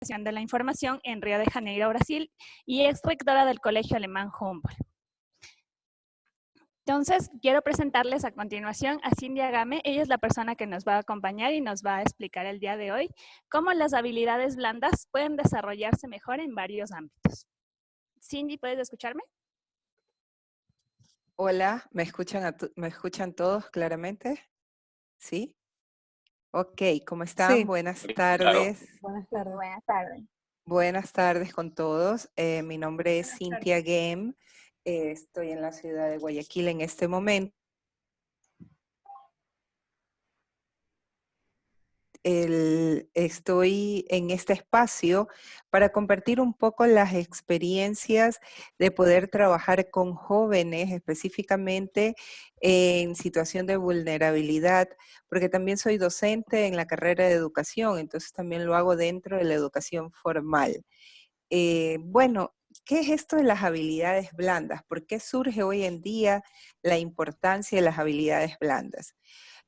de la Información en Río de Janeiro, Brasil, y ex rectora del Colegio Alemán Humboldt. Entonces, quiero presentarles a continuación a Cindy Agame. Ella es la persona que nos va a acompañar y nos va a explicar el día de hoy cómo las habilidades blandas pueden desarrollarse mejor en varios ámbitos. Cindy, ¿puedes escucharme? Hola, ¿me escuchan todos claramente? ¿Sí? Ok, ¿cómo están? Sí, Buenas Claro. tardes. buenas Sí, tardes. buenas tardes. Buenas tardes con todos. Mi nombre es Buenas tardes. Cynthia Game. Estoy en la ciudad de Guayaquil en este momento. Estoy en este espacio para compartir un poco las experiencias de poder trabajar con jóvenes, específicamente en situación de vulnerabilidad, porque también soy docente en la carrera de educación, entonces también lo hago dentro de la educación formal. Bueno, ¿qué es esto de las habilidades blandas? ¿Por qué surge hoy en día la importancia de las habilidades blandas?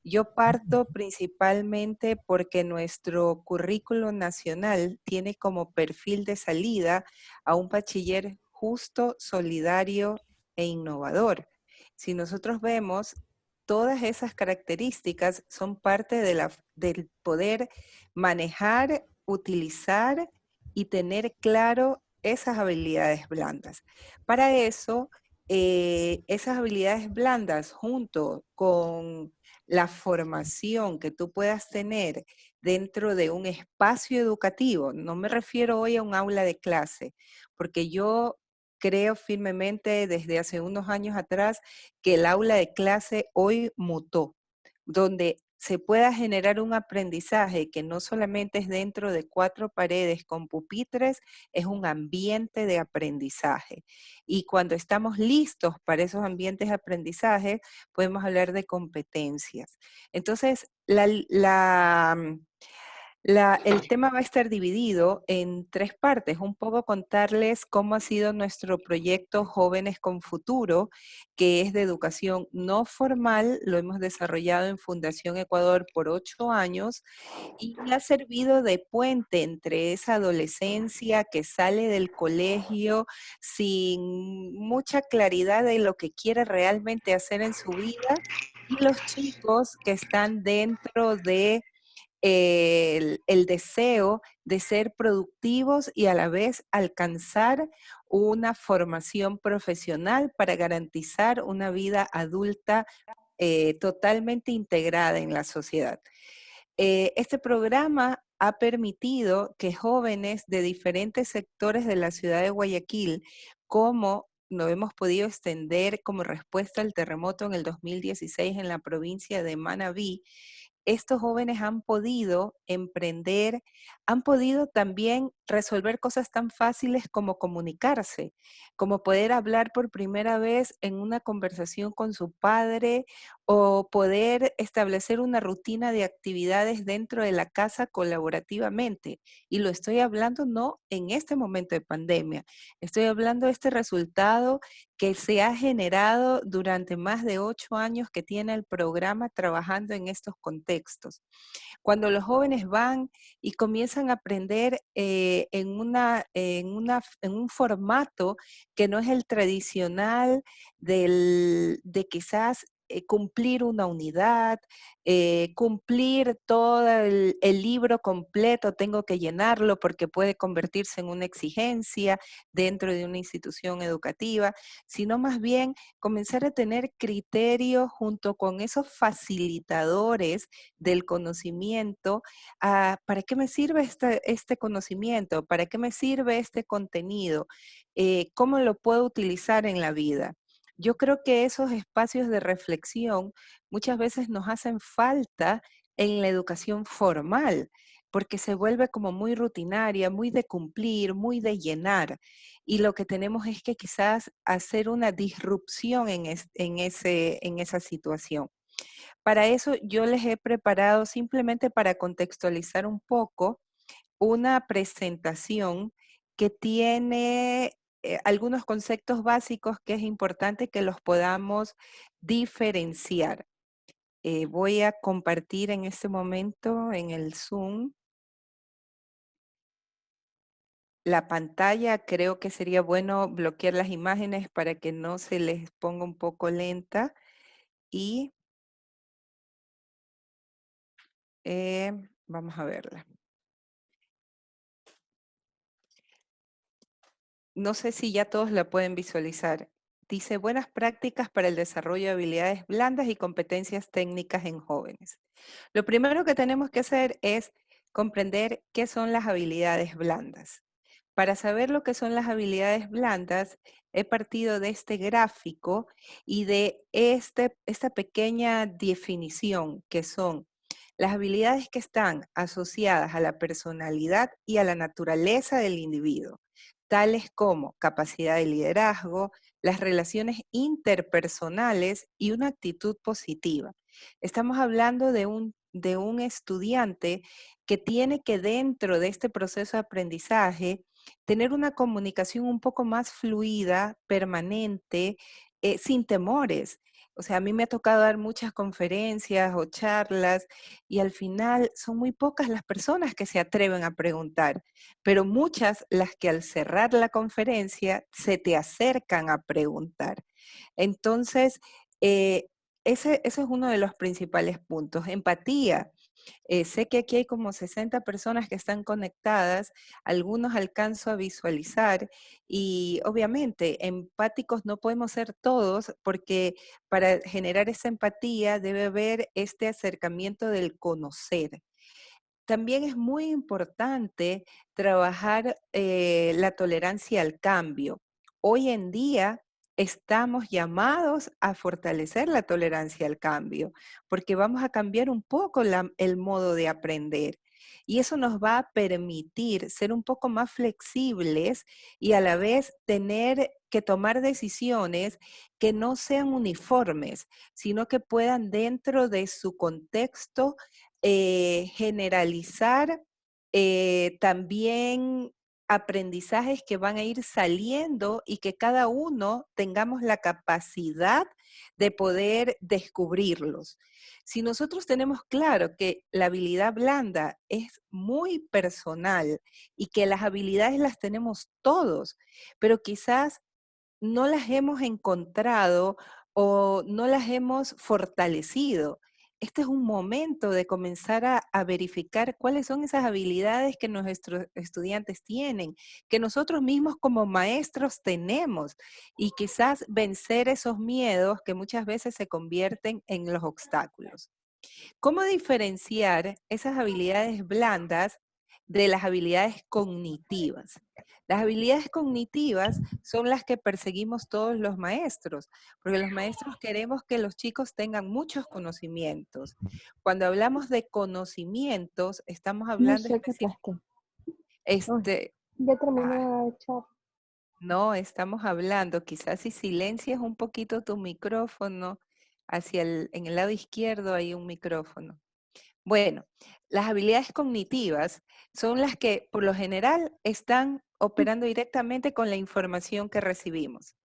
Yo parto principalmente porque nuestro currículo nacional tiene como perfil de salida a un bachiller justo, solidario e innovador. Si nosotros vemos, todas esas características son parte del poder manejar, utilizar y tener claro esas habilidades blandas. Para eso, esas habilidades blandas junto con la formación que tú puedas tener dentro de un espacio educativo, no me refiero hoy a un aula de clase, porque yo creo firmemente desde hace unos años atrás que el aula de clase hoy mutó, donde se pueda generar un aprendizaje que no solamente es dentro de cuatro paredes con pupitres, es un ambiente de aprendizaje. Y cuando estamos listos para esos ambientes de aprendizaje, podemos hablar de competencias. Entonces, el tema va a estar dividido en tres partes. Un poco contarles cómo ha sido nuestro proyecto Jóvenes con Futuro, que es de educación no formal. Lo hemos desarrollado en Fundación Ecuador por 8 años y ha servido de puente entre esa adolescencia que sale del colegio sin mucha claridad de lo que quiere realmente hacer en su vida y los chicos que están dentro de el deseo de ser productivos y a la vez alcanzar una formación profesional para garantizar una vida adulta totalmente integrada en la sociedad. Este programa ha permitido que jóvenes de diferentes sectores de la ciudad de Guayaquil, como nos hemos podido extender como respuesta al terremoto en el 2016 en la provincia de Manabí, estos jóvenes han podido emprender, han podido también resolver cosas tan fáciles como comunicarse, como poder hablar por primera vez en una conversación con su padre o poder establecer una rutina de actividades dentro de la casa colaborativamente. Y lo estoy hablando no en este momento de pandemia, estoy hablando de este resultado que se ha generado durante más de 8 años que tiene el programa trabajando en estos contextos. Cuando los jóvenes van y comienzan a aprender en un formato que no es el tradicional de quizás cumplir una unidad, cumplir todo el libro completo, tengo que llenarlo porque puede convertirse en una exigencia dentro de una institución educativa, sino más bien comenzar a tener criterio junto con esos facilitadores del conocimiento. ¿Para qué me sirve este conocimiento? ¿Para qué me sirve este contenido? ¿Cómo lo puedo utilizar en la vida? Yo creo que esos espacios de reflexión muchas veces nos hacen falta en la educación formal, porque se vuelve como muy rutinaria, muy de cumplir, muy de llenar. Y lo que tenemos es que quizás hacer una disrupción en esa situación. Para eso yo les he preparado, simplemente para contextualizar un poco, una presentación que tiene algunos conceptos básicos que es importante que los podamos diferenciar. Voy a compartir en este momento en el Zoom. la pantalla, creo que sería bueno bloquear las imágenes para que no se les ponga un poco lenta y vamos a verla. No sé si ya todos la pueden visualizar. Dice, buenas prácticas para el desarrollo de habilidades blandas y competencias técnicas en jóvenes. Lo primero que tenemos que hacer es comprender qué son las habilidades blandas. Para saber lo que son las habilidades blandas, he partido de este gráfico y de esta pequeña definición que son las habilidades que están asociadas a la personalidad y a la naturaleza del individuo, tales como capacidad de liderazgo, las relaciones interpersonales y una actitud positiva. Estamos hablando de un estudiante que tiene que dentro de este proceso de aprendizaje tener una comunicación un poco más fluida, permanente, sin temores. O sea, a mí me ha tocado dar muchas conferencias o charlas y al final son muy pocas las personas que se atreven a preguntar, pero muchas las que al cerrar la conferencia se te acercan a preguntar. Entonces, eh, ese es uno de los principales puntos. Empatía. Sé que aquí hay como 60 personas que están conectadas, algunos alcanzo a visualizar y obviamente empáticos no podemos ser todos porque para generar esa empatía debe haber este acercamiento del conocer. También es muy importante trabajar la tolerancia al cambio. Hoy en día estamos llamados a fortalecer la tolerancia al cambio, porque vamos a cambiar un poco el modo de aprender. Y eso nos va a permitir ser un poco más flexibles y a la vez tener que tomar decisiones que no sean uniformes, sino que puedan dentro de su contexto generalizar también aprendizajes que van a ir saliendo y que cada uno tengamos la capacidad de poder descubrirlos. Si nosotros tenemos claro que la habilidad blanda es muy personal y que las habilidades las tenemos todos, pero quizás no las hemos encontrado o no las hemos fortalecido. Este es un momento de comenzar a verificar cuáles son esas habilidades que nuestros estudiantes tienen, que nosotros mismos como maestros tenemos y quizás vencer esos miedos que muchas veces se convierten en los obstáculos. ¿Cómo diferenciar esas habilidades blandas de las habilidades cognitivas? Las habilidades cognitivas son las que perseguimos todos los maestros, porque los maestros queremos que los chicos tengan muchos conocimientos. Cuando hablamos de conocimientos, estamos No hablando sé qué aplasté. Ay, este, ya ay, terminé de echar. no, estamos hablando, quizás si silencias un poquito tu micrófono, en el lado izquierdo hay un micrófono. Bueno, las habilidades cognitivas son las que por lo general están operando directamente con la información que recibimos.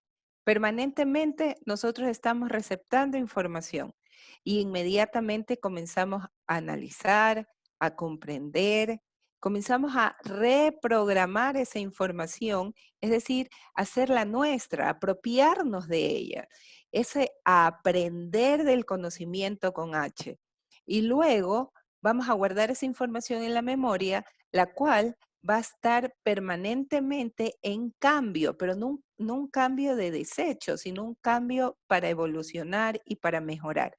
Permanentemente nosotros estamos receptando información y inmediatamente comenzamos a analizar, a comprender, comenzamos a reprogramar esa información, es decir, hacerla nuestra, apropiarnos de ella, ese aprender del conocimiento con H. Y luego vamos a guardar esa información en la memoria, la cual va a estar permanentemente en cambio, pero no un cambio de desecho, sino un cambio para evolucionar y para mejorar.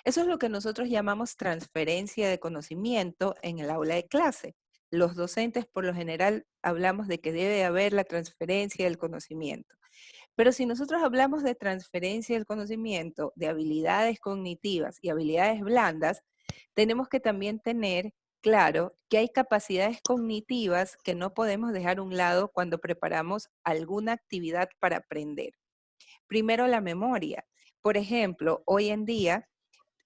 Eso es lo que nosotros llamamos transferencia de conocimiento en el aula de clase. Los docentes por lo general hablamos de que debe haber la transferencia del conocimiento. Pero si nosotros hablamos de transferencia del conocimiento, de habilidades cognitivas y habilidades blandas, tenemos que también tener claro que hay capacidades cognitivas que no podemos dejar a un lado cuando preparamos alguna actividad para aprender. Primero, la memoria. Por ejemplo, hoy en día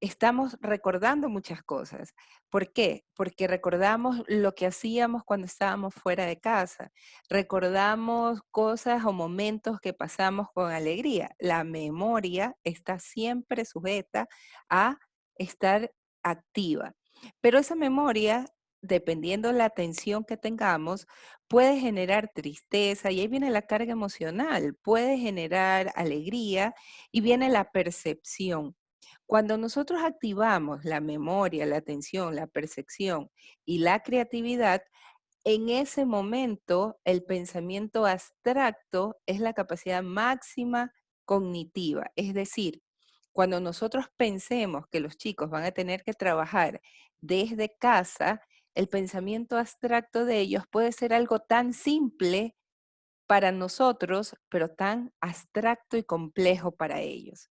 estamos recordando muchas cosas. ¿Por qué? Porque recordamos lo que hacíamos cuando estábamos fuera de casa. Recordamos cosas o momentos que pasamos con alegría. La memoria está siempre sujeta a estar activa. Pero esa memoria dependiendo la atención que tengamos, puede generar tristeza y ahí viene la carga emocional, puede generar alegría y viene la percepción. Cuando nosotros activamos la memoria, la atención, la percepción y la creatividad, en ese momento el pensamiento abstracto es la capacidad máxima cognitiva. Es decir, cuando nosotros pensemos que los chicos van a tener que trabajar desde casa, el pensamiento abstracto de ellos puede ser algo tan simple para nosotros, pero tan abstracto y complejo para ellos.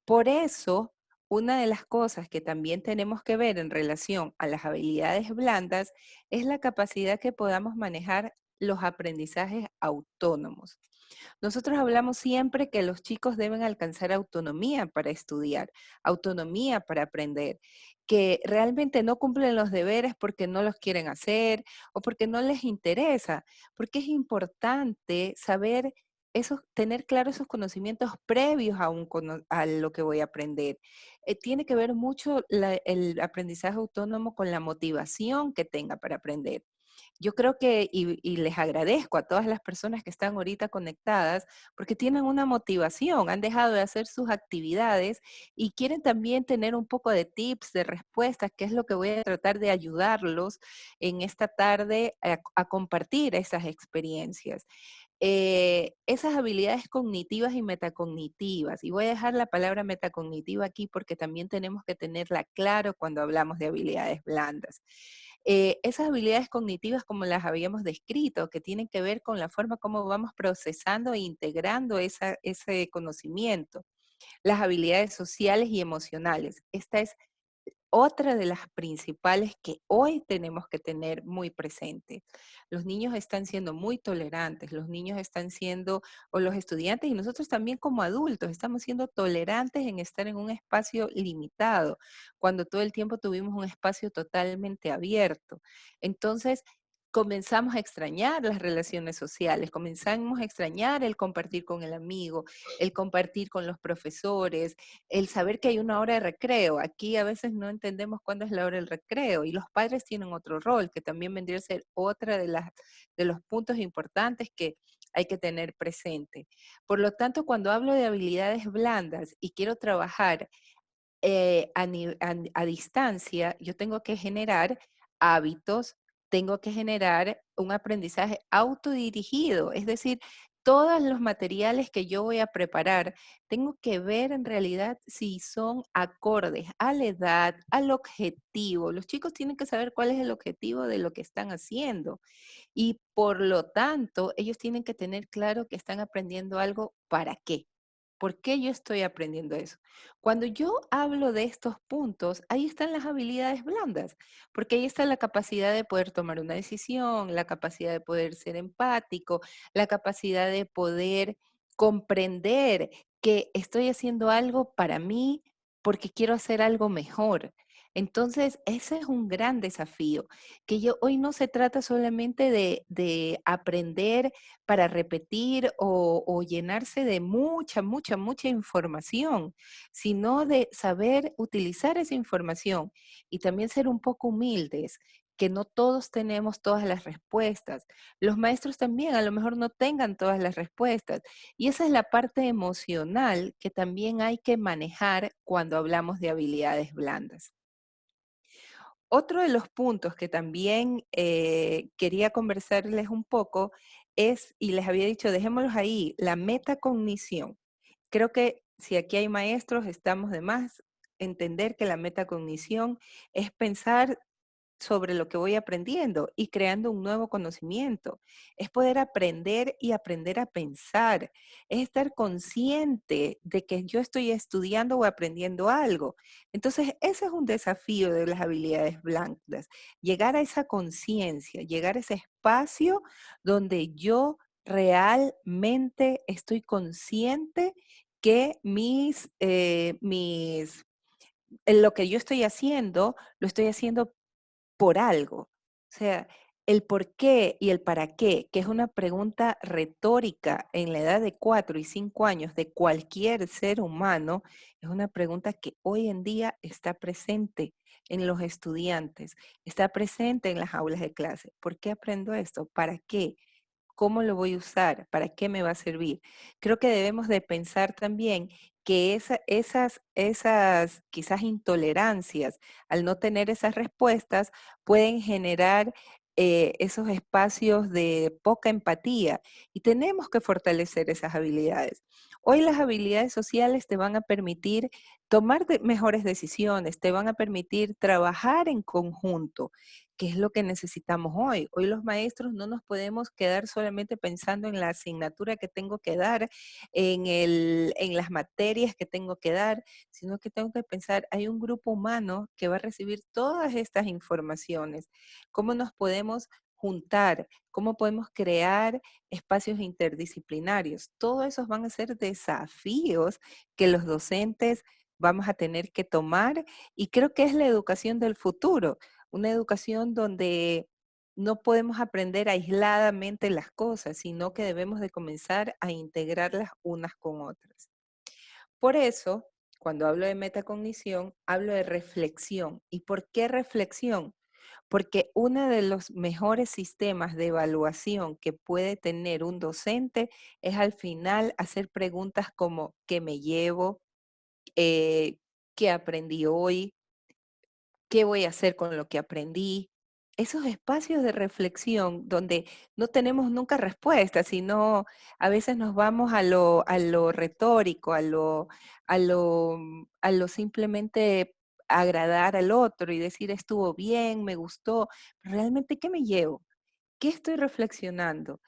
Por eso, una de las cosas que también tenemos que ver en relación a las habilidades blandas es la capacidad que podamos manejar los aprendizajes autónomos. Nosotros hablamos siempre que los chicos deben alcanzar autonomía para estudiar, autonomía para aprender, que realmente no cumplen los deberes porque no los quieren hacer o porque no les interesa, porque es importante saber tener claro esos conocimientos previos a lo que voy a aprender. Tiene que ver mucho el aprendizaje autónomo con la motivación que tenga para aprender. Yo creo que, y les agradezco a todas las personas que están ahorita conectadas, porque tienen una motivación, han dejado de hacer sus actividades y quieren también tener un poco de tips, de respuestas, que es lo que voy a tratar de ayudarlos en esta tarde a compartir esas experiencias. Esas habilidades cognitivas y metacognitivas, y voy a dejar la palabra metacognitiva aquí porque también tenemos que tenerla claro cuando hablamos de habilidades blandas. Esas habilidades cognitivas como las habíamos descrito, que tienen que ver con la forma como vamos procesando e integrando ese conocimiento. Las habilidades sociales y emocionales. Esta es otra de las principales que hoy tenemos que tener muy presente. Los niños están siendo muy tolerantes, los niños están siendo, o los estudiantes y nosotros también como adultos, estamos siendo tolerantes en estar en un espacio limitado, cuando todo el tiempo tuvimos un espacio totalmente abierto. Entonces, comenzamos a extrañar las relaciones sociales, comenzamos a extrañar el compartir con el amigo, el compartir con los profesores, el saber que hay una hora de recreo. Aquí a veces no entendemos cuándo es la hora del recreo y los padres tienen otro rol, que también vendría a ser otra de los puntos importantes que hay que tener presente. Por lo tanto, cuando hablo de habilidades blandas y quiero trabajar a distancia, yo tengo que generar hábitos, tengo que generar un aprendizaje autodirigido, es decir, todos los materiales que yo voy a preparar, tengo que ver en realidad si son acordes a la edad, al objetivo. Los chicos tienen que saber cuál es el objetivo de lo que están haciendo y por lo tanto, ellos tienen que tener claro que están aprendiendo algo para qué. ¿Por qué yo estoy aprendiendo eso? Cuando yo hablo de estos puntos, ahí están las habilidades blandas, porque ahí está la capacidad de poder tomar una decisión, la capacidad de poder ser empático, la capacidad de poder comprender que estoy haciendo algo para mí porque quiero hacer algo mejor. Entonces, ese es un gran desafío, que yo hoy no se trata solamente de aprender para repetir o llenarse de mucha información, sino de saber utilizar esa información y también ser un poco humildes, que no todos tenemos todas las respuestas. Los maestros también a lo mejor no tengan todas las respuestas. Y esa es la parte emocional que también hay que manejar cuando hablamos de habilidades blandas. Otro de los puntos que también quería conversarles un poco es, y les había dicho, dejémoslos ahí, la metacognición. Creo que si aquí hay maestros, estamos de más entender que la metacognición es pensar sobre lo que voy aprendiendo y creando un nuevo conocimiento. Es poder aprender y aprender a pensar. Es estar consciente de que yo estoy estudiando o aprendiendo algo. Entonces, ese es un desafío de las habilidades blandas. Llegar a esa conciencia, llegar a ese espacio donde yo realmente estoy consciente que lo que yo estoy haciendo, lo estoy haciendo por algo. O sea, el por qué y el para qué, que es una pregunta retórica en la edad de 4 y 5 años de cualquier ser humano, es una pregunta que hoy en día está presente en los estudiantes, está presente en las aulas de clase. ¿Por qué aprendo esto? ¿Para qué? ¿Cómo lo voy a usar? ¿Para qué me va a servir? Creo que debemos de pensar también que esas quizás intolerancias al no tener esas respuestas pueden generar esos espacios de poca empatía y tenemos que fortalecer esas habilidades. Hoy las habilidades sociales te van a permitir tomar mejores decisiones, te van a permitir trabajar en conjunto, que es lo que necesitamos hoy. Hoy los maestros no nos podemos quedar solamente pensando en la asignatura que tengo que dar, en las materias que tengo que dar, sino que tengo que pensar, hay un grupo humano que va a recibir todas estas informaciones. ¿Cómo nos podemos juntar? ¿Cómo podemos crear espacios interdisciplinarios? Todos esos van a ser desafíos que los docentes vamos a tener que tomar y creo que es la educación del futuro, una educación donde no podemos aprender aisladamente las cosas, sino que debemos de comenzar a integrarlas unas con otras. Por eso, cuando hablo de metacognición, hablo de reflexión. ¿Y por qué reflexión? Porque uno de los mejores sistemas de evaluación que puede tener un docente es al final hacer preguntas como ¿qué me llevo? ¿Qué aprendí hoy? ¿Qué voy a hacer con lo que aprendí? Esos espacios de reflexión donde no tenemos nunca respuestas, sino a veces nos vamos a lo retórico, a lo simplemente agradar al otro y decir estuvo bien, me gustó. ¿Realmente qué me llevo? ¿Qué estoy reflexionando?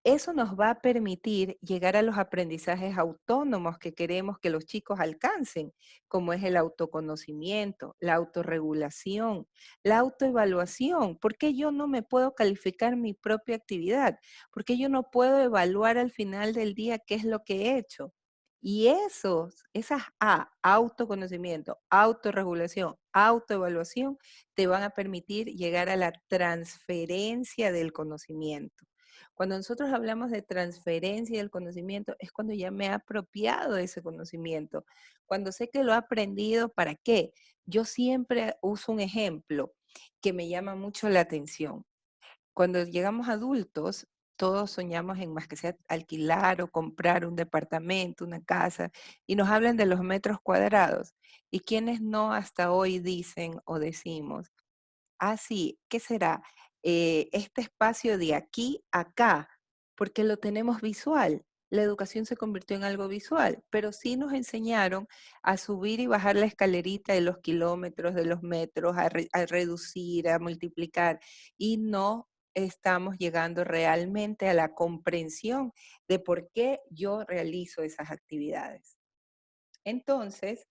Eso nos va a permitir llegar a los aprendizajes autónomos que queremos que los chicos alcancen, como es el autoconocimiento, la autorregulación, la autoevaluación. ¿Por qué yo no me puedo calificar mi propia actividad? ¿Por qué yo no puedo evaluar al final del día qué es lo que he hecho? Y esas autoconocimiento, autorregulación, autoevaluación, te van a permitir llegar a la transferencia del conocimiento. Cuando nosotros hablamos de transferencia del conocimiento, es cuando ya me he apropiado de ese conocimiento. Cuando sé que lo he aprendido, ¿para qué? Yo siempre uso un ejemplo que me llama mucho la atención. Cuando llegamos adultos, todos soñamos en más que sea alquilar o comprar un departamento, una casa, y nos hablan de los metros cuadrados. ¿Y quienes no hasta hoy dicen o decimos? Ah, sí, ¿qué será? Este espacio de aquí a acá, porque lo tenemos visual. La educación se convirtió en algo visual, pero sí nos enseñaron a subir y bajar la escalerita de los kilómetros, de los metros, a reducir, a multiplicar, y no estamos llegando realmente a la comprensión de por qué yo realizo esas actividades. Entonces,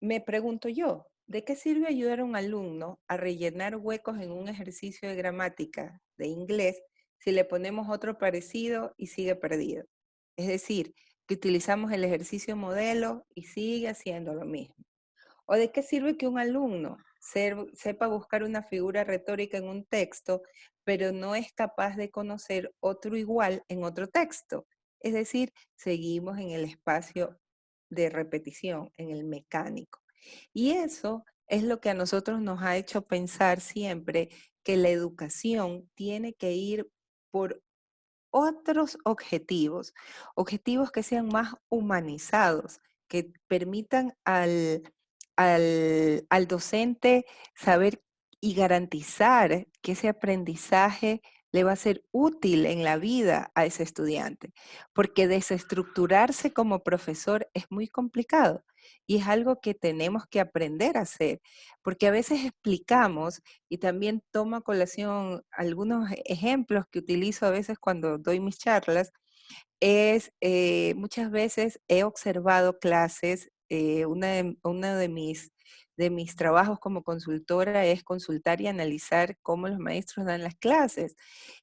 me pregunto yo, ¿de qué sirve ayudar a un alumno a rellenar huecos en un ejercicio de gramática de inglés si le ponemos otro parecido y sigue perdido? Es decir, que utilizamos el ejercicio modelo y sigue haciendo lo mismo. ¿O de qué sirve que un alumno sepa buscar una figura retórica en un texto, pero no es capaz de conocer otro igual en otro texto? Es decir, seguimos en el espacio de repetición, en el mecánico. Y eso es lo que a nosotros nos ha hecho pensar siempre que la educación tiene que ir por otros objetivos, objetivos que sean más humanizados, que permitan al docente saber y garantizar que ese aprendizaje le va a ser útil en la vida a ese estudiante, porque desestructurarse como profesor es muy complicado y es algo que tenemos que aprender a hacer, porque a veces explicamos y también tomo a colación algunos ejemplos que utilizo a veces cuando doy mis charlas, muchas veces he observado clases, uno de mis trabajos como consultora es consultar y analizar cómo los maestros dan las clases.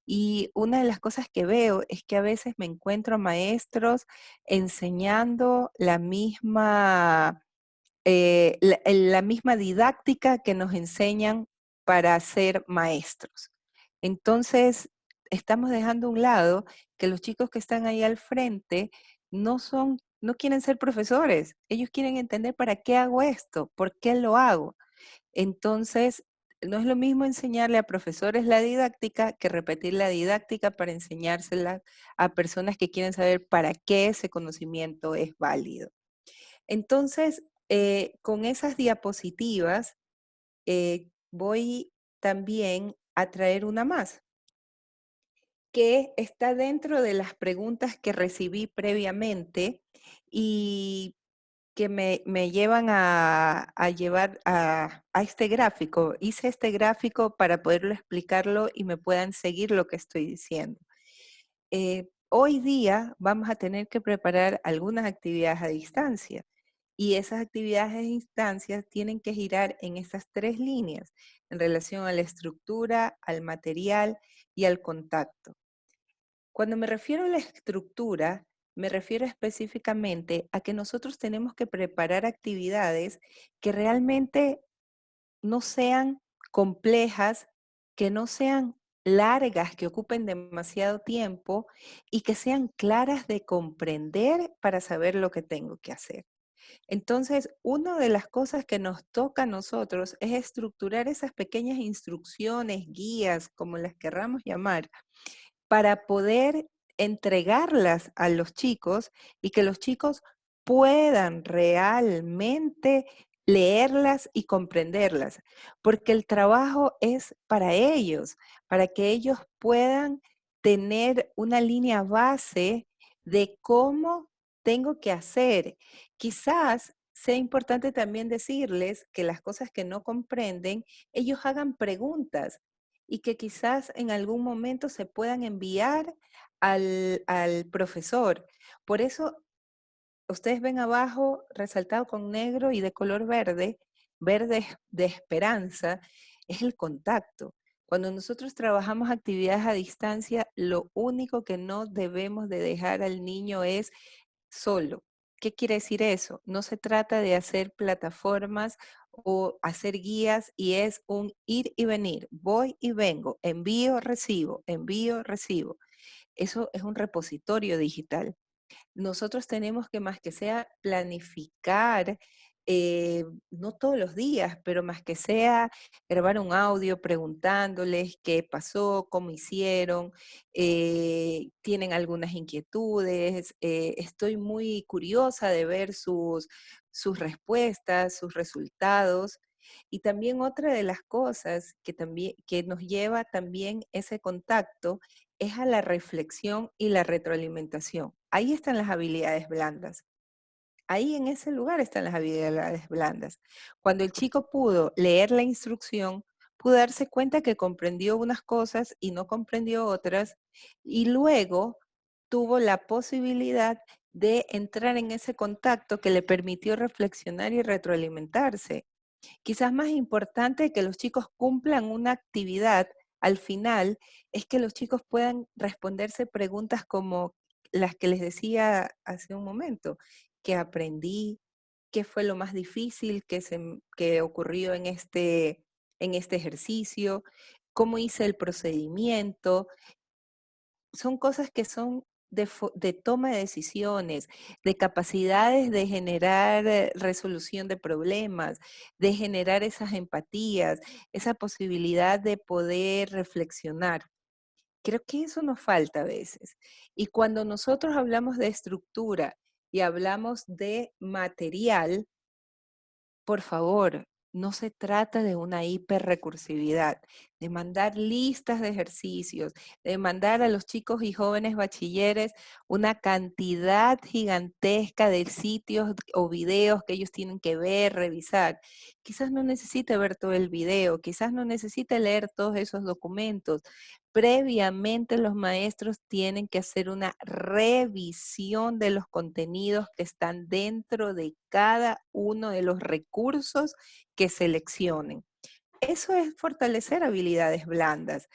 Y una de las cosas que veo es que a veces me encuentro a maestros enseñando la misma didáctica que nos enseñan para ser maestros. Entonces, estamos dejando a un lado que los chicos que están ahí al frente no quieren ser profesores. Ellos quieren entender para qué hago esto, por qué lo hago. Entonces, no es lo mismo enseñarle a profesores la didáctica que repetir la didáctica para enseñársela a personas que quieren saber para qué ese conocimiento es válido. Entonces, con esas diapositivas, voy también a traer una más, que está dentro de las preguntas que recibí previamente y que me llevan a llevar a este gráfico. Hice este gráfico para poderlo explicarlo y me puedan seguir lo que estoy diciendo. Hoy día vamos a tener que preparar algunas actividades a distancia y esas actividades a distancia tienen que girar en estas tres líneas en relación a la estructura, al material y al contacto. Cuando me refiero a la estructura, me refiero específicamente a que nosotros tenemos que preparar actividades que realmente no sean complejas, que no sean largas, que ocupen demasiado tiempo y que sean claras de comprender para saber lo que tengo que hacer. Entonces, una de las cosas que nos toca a nosotros es estructurar esas pequeñas instrucciones, guías, como las querramos llamar, para poder entregarlas a los chicos y que los chicos puedan realmente leerlas y comprenderlas, porque el trabajo es para ellos, para que ellos puedan tener una línea base de cómo tengo que hacer. Quizás sea importante también decirles que las cosas que no comprenden, ellos hagan preguntas y que quizás en algún momento se puedan enviar al profesor. Por eso ustedes ven abajo resaltado con negro y de color verde, verde de esperanza, es el contacto. Cuando nosotros trabajamos actividades a distancia, lo único que no debemos de dejar al niño es solo. ¿Qué quiere decir eso? No se trata de hacer plataformas o hacer guías y es un ir y venir, voy y vengo, envío, recibo, envío, recibo. Eso es un repositorio digital. Nosotros tenemos que más que sea planificar, no todos los días, pero más que sea grabar un audio preguntándoles qué pasó, cómo hicieron, tienen algunas inquietudes, estoy muy curiosa de ver sus respuestas, sus resultados. Y también otra de las cosas que nos lleva también ese contacto es a la reflexión y la retroalimentación. Ahí están las habilidades blandas. Ahí en ese lugar están las habilidades blandas. Cuando el chico pudo leer la instrucción, pudo darse cuenta que comprendió unas cosas y no comprendió otras, y luego tuvo la posibilidad de entrar en ese contacto que le permitió reflexionar y retroalimentarse. Quizás más importante que los chicos cumplan una actividad al final es que los chicos puedan responderse preguntas como las que les decía hace un momento, ¿qué aprendí? ¿Qué fue lo más difícil que ocurrió en este ejercicio? ¿Cómo hice el procedimiento? Son cosas que son de toma de decisiones, de capacidades de generar resolución de problemas, de generar esas empatías, esa posibilidad de poder reflexionar. Creo que eso nos falta a veces. Y cuando nosotros hablamos de estructura y hablamos de material, por favor, no se trata de una hiperrecursividad, de mandar listas de ejercicios, de mandar a los chicos y jóvenes bachilleres una cantidad gigantesca de sitios o videos que ellos tienen que ver, revisar. Quizás no necesite ver todo el video, quizás no necesite leer todos esos documentos. Previamente los maestros tienen que hacer una revisión de los contenidos que están dentro de cada uno de los recursos que seleccionen. Eso es fortalecer habilidades blandas.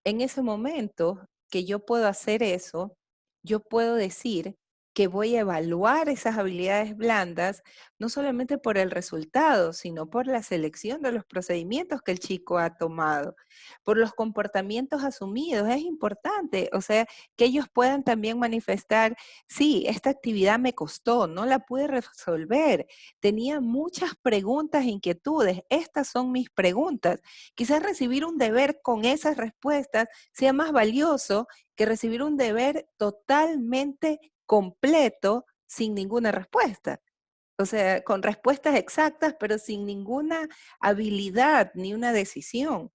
En ese momento que yo puedo hacer eso, yo puedo decir que voy a evaluar esas habilidades blandas, no solamente por el resultado, sino por la selección de los procedimientos que el chico ha tomado, por los comportamientos asumidos. Es importante, o sea, que ellos puedan también manifestar, sí, esta actividad me costó, no la pude resolver, tenía muchas preguntas e inquietudes, estas son mis preguntas. Quizás recibir un deber con esas respuestas sea más valioso que recibir un deber totalmente completo sin ninguna respuesta. O sea, con respuestas exactas, pero sin ninguna habilidad ni una decisión.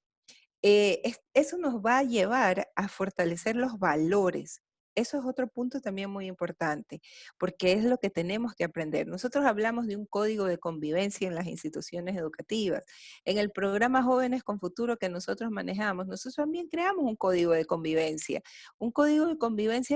Eso nos va a llevar a fortalecer los valores. Eso es otro punto también muy importante, porque es lo que tenemos que aprender. Nosotros hablamos de un código de convivencia en las instituciones educativas. En el programa Jóvenes con Futuro que nosotros manejamos, nosotros también creamos un código de convivencia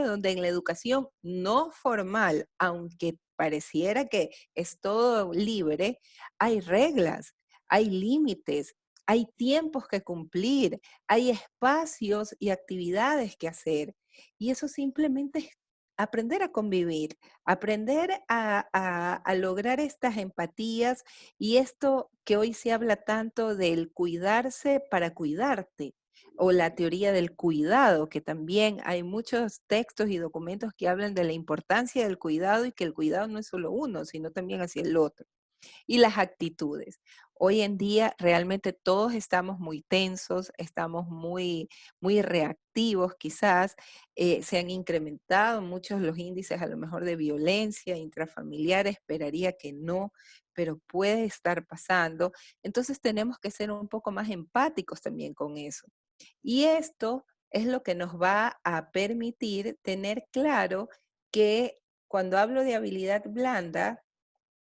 donde en la educación no formal, aunque pareciera que es todo libre, hay reglas, hay límites, hay tiempos que cumplir, hay espacios y actividades que hacer. Y eso simplemente es aprender a convivir, aprender a lograr estas empatías y esto que hoy se habla tanto del cuidarse para cuidarte o la teoría del cuidado, que también hay muchos textos y documentos que hablan de la importancia del cuidado y que el cuidado no es solo uno, sino también hacia el otro y las actitudes. Hoy en día realmente todos estamos muy tensos, estamos muy reactivos quizás, se han incrementado muchos los índices a lo mejor de violencia intrafamiliar, esperaría que no, pero puede estar pasando. Entonces tenemos que ser un poco más empáticos también con eso. Y esto es lo que nos va a permitir tener claro que cuando hablo de habilidad blanda,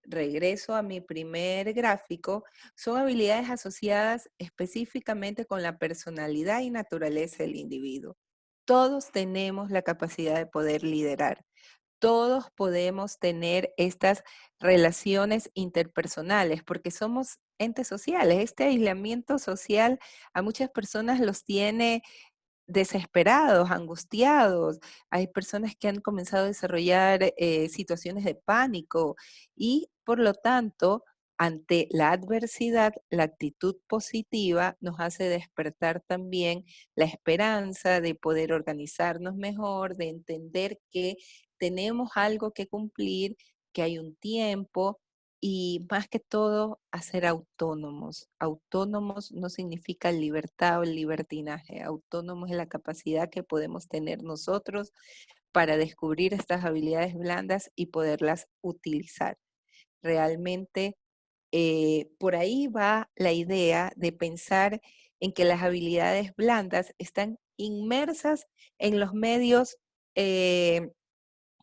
regreso a mi primer gráfico, son habilidades asociadas específicamente con la personalidad y naturaleza del individuo. Todos tenemos la capacidad de poder liderar. Todos podemos tener estas relaciones interpersonales porque somos entes sociales. Este aislamiento social a muchas personas los tiene desesperados, angustiados. Hay personas que han comenzado a desarrollar situaciones de pánico y por lo tanto, ante la adversidad, la actitud positiva nos hace despertar también la esperanza de poder organizarnos mejor, de entender que tenemos algo que cumplir, que hay un tiempo y más que todo a ser autónomos. Autónomos no significa libertad o libertinaje. Autónomos es la capacidad que podemos tener nosotros para descubrir estas habilidades blandas y poderlas utilizar. Realmente por ahí va la idea de pensar en que las habilidades blandas están inmersas en los medios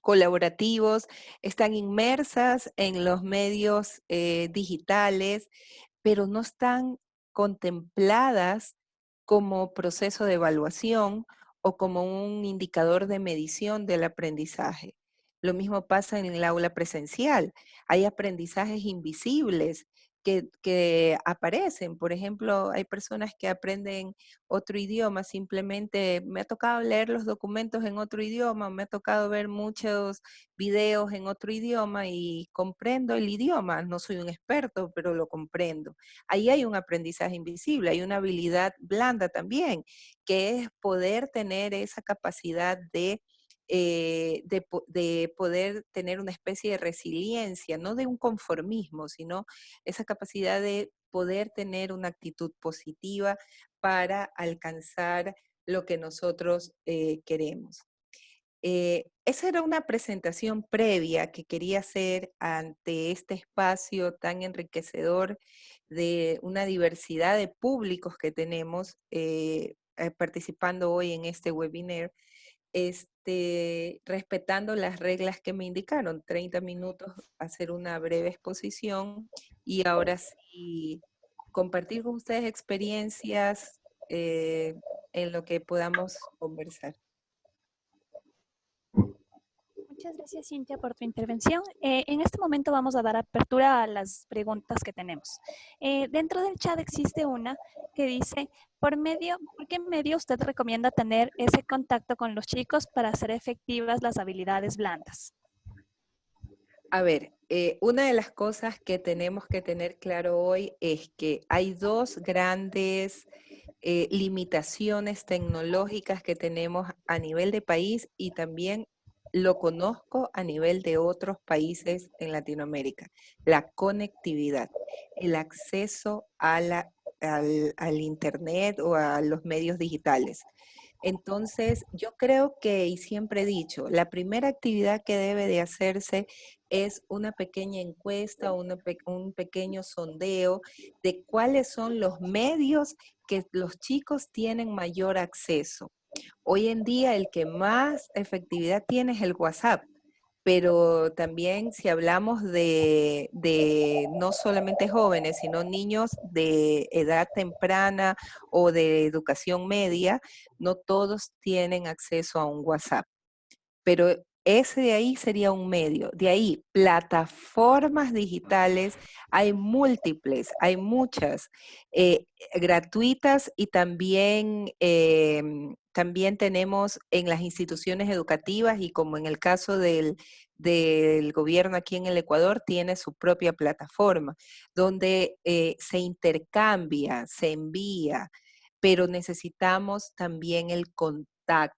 colaborativos, están inmersas en los medios digitales, pero no están contempladas como proceso de evaluación o como un indicador de medición del aprendizaje. Lo mismo pasa en el aula presencial. Hay aprendizajes invisibles que aparecen. Por ejemplo, hay personas que aprenden otro idioma, simplemente me ha tocado leer los documentos en otro idioma, me ha tocado ver muchos videos en otro idioma y comprendo el idioma. No soy un experto, pero lo comprendo. Ahí hay un aprendizaje invisible, hay una habilidad blanda también, que es poder tener esa capacidad de poder tener una especie de resiliencia, no de un conformismo, sino esa capacidad de poder tener una actitud positiva para alcanzar lo que nosotros queremos. Esa era una presentación previa que quería hacer ante este espacio tan enriquecedor de una diversidad de públicos que tenemos participando hoy en este webinar, respetando las reglas que me indicaron, 30 minutos, hacer una breve exposición y ahora sí compartir con ustedes experiencias en lo que podamos conversar. Muchas gracias, Cintia, por tu intervención. En este momento vamos a dar apertura a las preguntas que tenemos. Dentro del chat existe una que dice, ¿por qué medio usted recomienda tener ese contacto con los chicos para hacer efectivas las habilidades blandas? A ver, una de las cosas que tenemos que tener claro hoy es que hay dos grandes limitaciones tecnológicas que tenemos a nivel de país y también lo conozco a nivel de otros países en Latinoamérica. La conectividad, el acceso a al Internet o a los medios digitales. Entonces, yo creo que, y siempre he dicho, la primera actividad que debe de hacerse es una pequeña encuesta, un pequeño sondeo de cuáles son los medios que los chicos tienen mayor acceso. Hoy en día el que más efectividad tiene es el WhatsApp, pero también si hablamos de no solamente jóvenes, sino niños de edad temprana o de educación media, no todos tienen acceso a un WhatsApp, pero ese de ahí sería un medio. De ahí, plataformas digitales, hay múltiples, hay muchas, gratuitas y también, también tenemos en las instituciones educativas y como en el caso del gobierno aquí en el Ecuador, tiene su propia plataforma donde se intercambia, se envía, pero necesitamos también el contacto.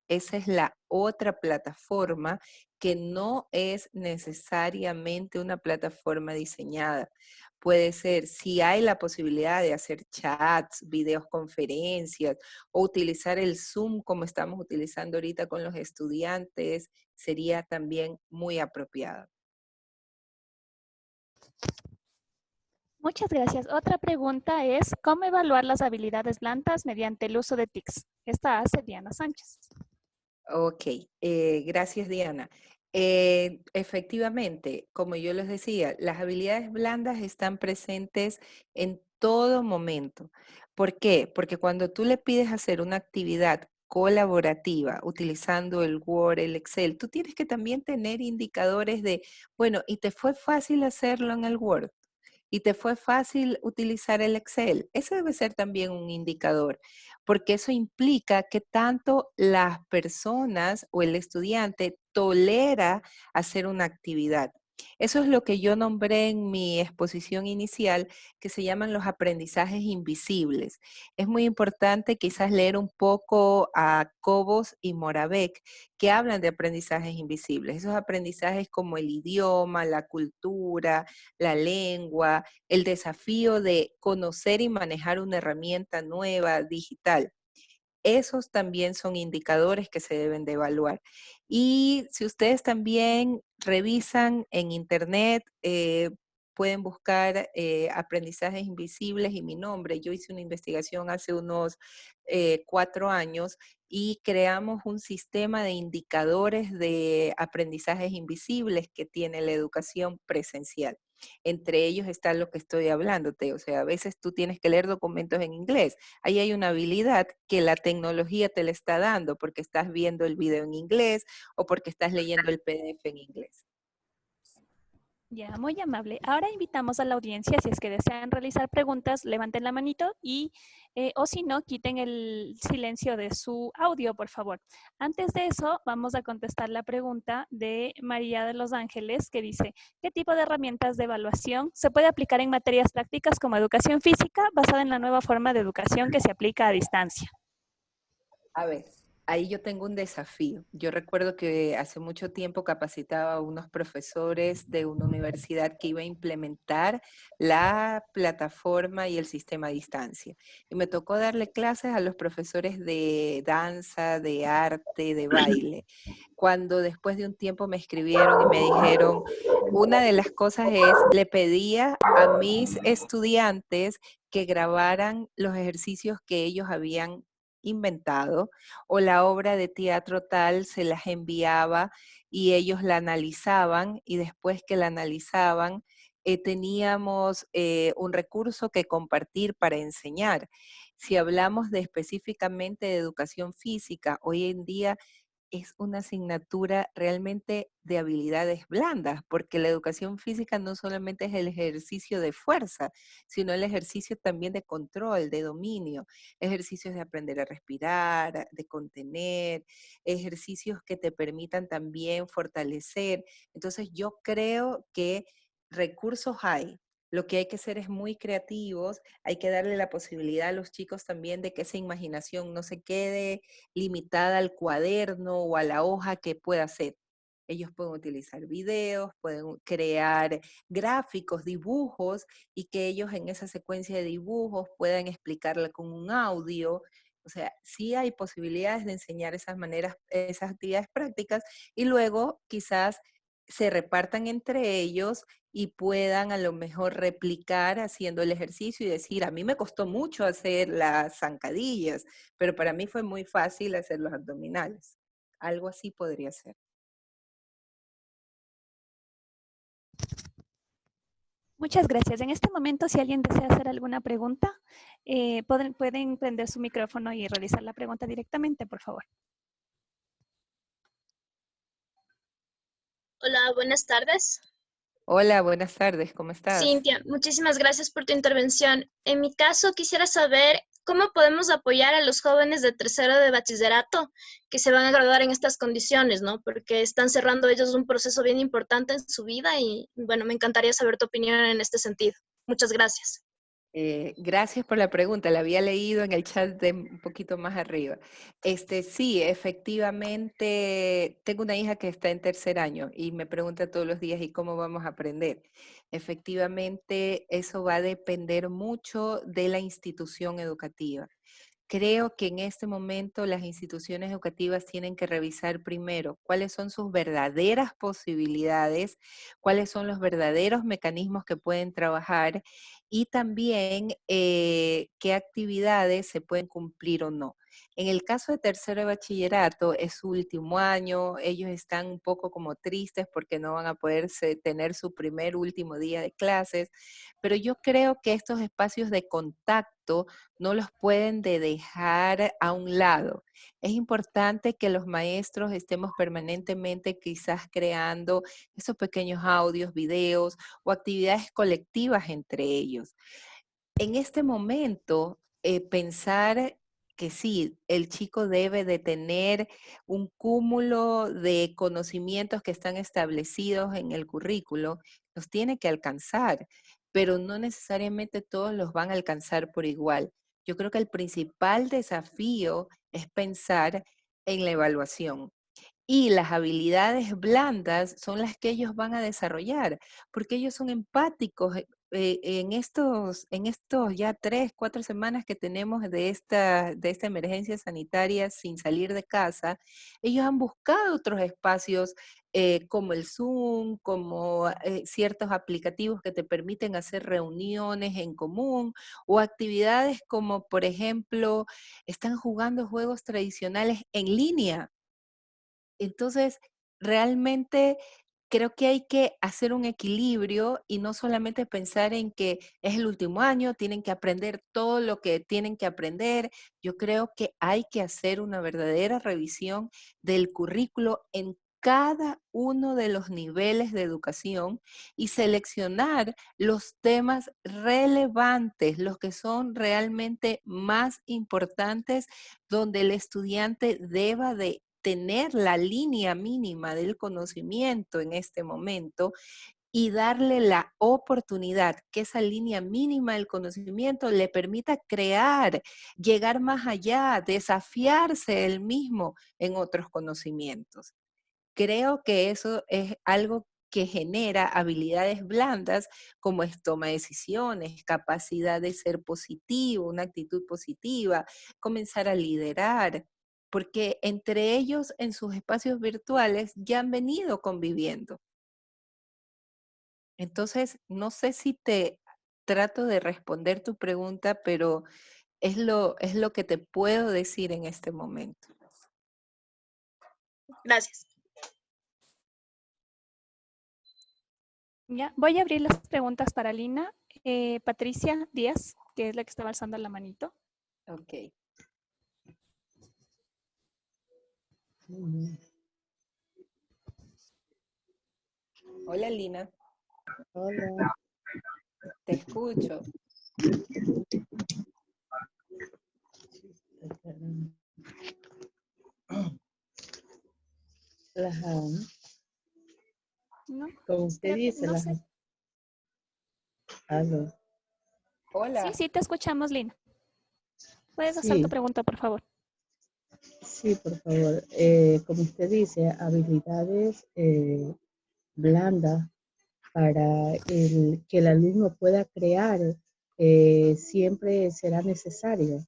Esa es la otra plataforma que no es necesariamente una plataforma diseñada. Puede ser, si hay la posibilidad de hacer chats, videoconferencias o utilizar el Zoom como estamos utilizando ahorita con los estudiantes, sería también muy apropiado. Muchas gracias. Otra pregunta es, ¿cómo evaluar las habilidades blandas mediante el uso de TICS? Esta hace Diana Sánchez. Ok, gracias Diana. Efectivamente, como yo les decía, las habilidades blandas están presentes en todo momento. ¿Por qué? Porque cuando tú le pides hacer una actividad colaborativa utilizando el Word, el Excel, tú tienes que también tener indicadores de, bueno, ¿y te fue fácil hacerlo en el Word? ¿Y te fue fácil utilizar el Excel? Ese debe ser también un indicador, porque eso implica que tanto las personas o el estudiante tolera hacer una actividad. Eso es lo que yo nombré en mi exposición inicial, que se llaman los aprendizajes invisibles. Es muy importante quizás leer un poco a Cobos y Moravec, que hablan de aprendizajes invisibles. Esos aprendizajes como el idioma, la cultura, la lengua, el desafío de conocer y manejar una herramienta nueva, digital. Esos también son indicadores que se deben de evaluar. Y si ustedes también revisan en internet, pueden buscar aprendizajes invisibles y mi nombre. Yo hice una investigación hace unos 4 años y creamos un sistema de indicadores de aprendizajes invisibles que tiene la educación presencial. Entre ellos está lo que estoy hablándote, o sea, a veces tú tienes que leer documentos en inglés. Ahí hay una habilidad que la tecnología te le está dando porque estás viendo el video en inglés o porque estás leyendo el PDF en inglés. Ya, muy amable. Ahora invitamos a la audiencia, si es que desean realizar preguntas, levanten la manito y, o si no, quiten el silencio de su audio, por favor. Antes de eso, vamos a contestar la pregunta de María de Los Ángeles, que dice, ¿qué tipo de herramientas de evaluación se puede aplicar en materias prácticas como educación física basada en la nueva forma de educación que se aplica a distancia? A ver, ahí yo tengo un desafío. Yo recuerdo que hace mucho tiempo capacitaba a unos profesores de una universidad que iba a implementar la plataforma y el sistema a distancia. Y me tocó darle clases a los profesores de danza, de arte, de baile. Cuando después de un tiempo me escribieron y me dijeron, una de las cosas es, le pedía a mis estudiantes que grabaran los ejercicios que ellos habían inventado o la obra de teatro tal se las enviaba y ellos la analizaban y después que la analizaban teníamos un recurso que compartir para enseñar. Si hablamos de específicamente de educación física, hoy en día es una asignatura realmente de habilidades blandas, porque la educación física no solamente es el ejercicio de fuerza, sino el ejercicio también de control, de dominio, ejercicios de aprender a respirar, de contener, ejercicios que te permitan también fortalecer. Entonces yo creo que recursos hay. Lo que hay que hacer es muy creativos, hay que darle la posibilidad a los chicos también de que esa imaginación no se quede limitada al cuaderno o a la hoja que pueda hacer. Ellos pueden utilizar videos, pueden crear gráficos, dibujos, y que ellos en esa secuencia de dibujos puedan explicarla con un audio. O sea, sí hay posibilidades de enseñar esas maneras, esas actividades prácticas, y luego quizás se repartan entre ellos y puedan a lo mejor replicar haciendo el ejercicio y decir, a mí me costó mucho hacer las zancadillas, pero para mí fue muy fácil hacer los abdominales. Algo así podría ser. Muchas gracias. En este momento, si alguien desea hacer alguna pregunta, pueden prender su micrófono y realizar la pregunta directamente, por favor. Hola, buenas tardes. Hola, buenas tardes, ¿cómo estás? Cintia, muchísimas gracias por tu intervención. En mi caso, quisiera saber cómo podemos apoyar a los jóvenes de tercero de bachillerato que se van a graduar en estas condiciones, ¿no? Porque están cerrando ellos un proceso bien importante en su vida y, bueno, me encantaría saber tu opinión en este sentido. Muchas gracias. Gracias por la pregunta, la había leído en el chat de un poquito más arriba. Sí, efectivamente, tengo una hija que está en tercer año y me pregunta todos los días, ¿y cómo vamos a aprender? Efectivamente, eso va a depender mucho de la institución educativa. Creo que en este momento las instituciones educativas tienen que revisar primero cuáles son sus verdaderas posibilidades, cuáles son los verdaderos mecanismos que pueden trabajar, y también qué actividades se pueden cumplir o no. En el caso de tercero de bachillerato, es su último año, ellos están un poco como tristes porque no van a poder tener su último día de clases, pero yo creo que estos espacios de contacto no los pueden dejar a un lado. Es importante que los maestros estemos permanentemente quizás creando esos pequeños audios, videos o actividades colectivas entre ellos. En este momento, pensar que sí, el chico debe de tener un cúmulo de conocimientos que están establecidos en el currículo, los tiene que alcanzar, pero no necesariamente todos los van a alcanzar por igual. Yo creo que el principal desafío es pensar en la evaluación. Y las habilidades blandas son las que ellos van a desarrollar, porque ellos son empáticos. En estos ya 3, 4 semanas que tenemos de esta emergencia sanitaria sin salir de casa, ellos han buscado otros espacios como el Zoom, como ciertos aplicativos que te permiten hacer reuniones en común o actividades como, por ejemplo, están jugando juegos tradicionales en línea. Entonces, realmente creo que hay que hacer un equilibrio y no solamente pensar en que es el último año, tienen que aprender todo lo que tienen que aprender. Yo creo que hay que hacer una verdadera revisión del currículo en cada uno de los niveles de educación y seleccionar los temas relevantes, los que son realmente más importantes, donde el estudiante deba de tener la línea mínima del conocimiento en este momento y darle la oportunidad que esa línea mínima del conocimiento le permita crear, llegar más allá, desafiarse él mismo en otros conocimientos. Creo que eso es algo que genera habilidades blandas como es toma de decisiones, capacidad de ser positivo, una actitud positiva, comenzar a liderar, porque entre ellos en sus espacios virtuales ya han venido conviviendo. Entonces, no sé si te trato de responder tu pregunta, pero es lo que te puedo decir en este momento. Gracias. Ya, voy a abrir las preguntas para Lina. Patricia Díaz, que es la que estaba alzando la manito. Ok. Hola, Lina. Hola. Te escucho. Ajá. No, Como usted creo que dice, no sé. Aló. Sí, Hola. sí, te escuchamos, Lina. Puedes hacer tu Sí, pregunta, por favor. sí, por favor. Como usted dice, habilidades blandas para que el alumno pueda crear siempre será necesario,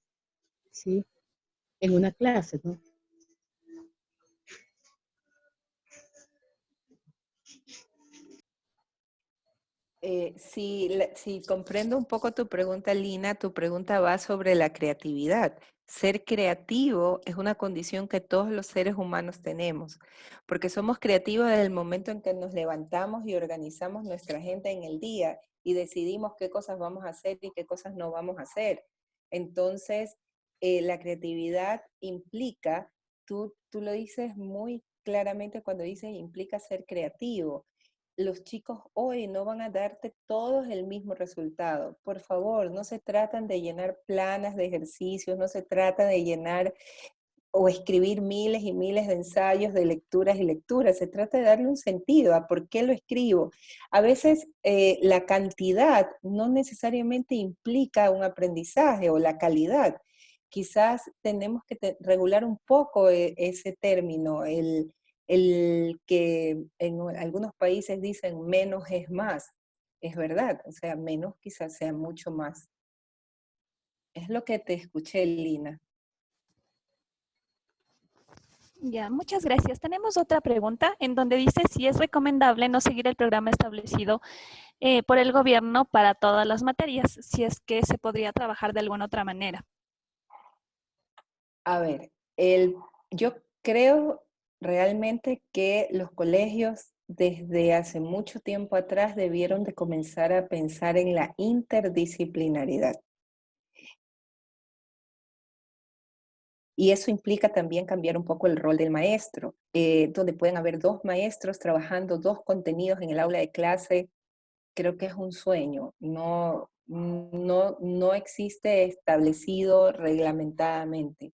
¿sí? En una clase, ¿no? Si comprendo un poco tu pregunta, Lina, tu pregunta va sobre la creatividad. Ser creativo es una condición que todos los seres humanos tenemos, porque somos creativos desde el momento en que nos levantamos y organizamos nuestra agenda en el día y decidimos qué cosas vamos a hacer y qué cosas no vamos a hacer. Entonces, la creatividad implica, tú lo dices muy claramente cuando dices implica ser creativo. Los chicos hoy no van a darte todos el mismo resultado. Por favor, no se tratan de llenar planas de ejercicios, no se trata de llenar o escribir miles y miles de ensayos de lecturas y lecturas. Se trata de darle un sentido a por qué lo escribo. A veces la cantidad no necesariamente implica un aprendizaje o la calidad. Quizás tenemos que regular un poco ese término, el que en algunos países dicen menos es más. Es verdad, o sea, menos quizás sea mucho más. Es lo que te escuché, Lina. Ya, muchas gracias. Tenemos otra pregunta en donde dice si es recomendable no seguir el programa establecido por el gobierno para todas las materias, si es que se podría trabajar de alguna otra manera. A ver, yo creo realmente que los colegios desde hace mucho tiempo atrás debieron de comenzar a pensar en la interdisciplinaridad. Y eso implica también cambiar un poco el rol del maestro, donde pueden haber dos maestros trabajando dos contenidos en el aula de clase. Creo que es un sueño, no existe establecido reglamentadamente.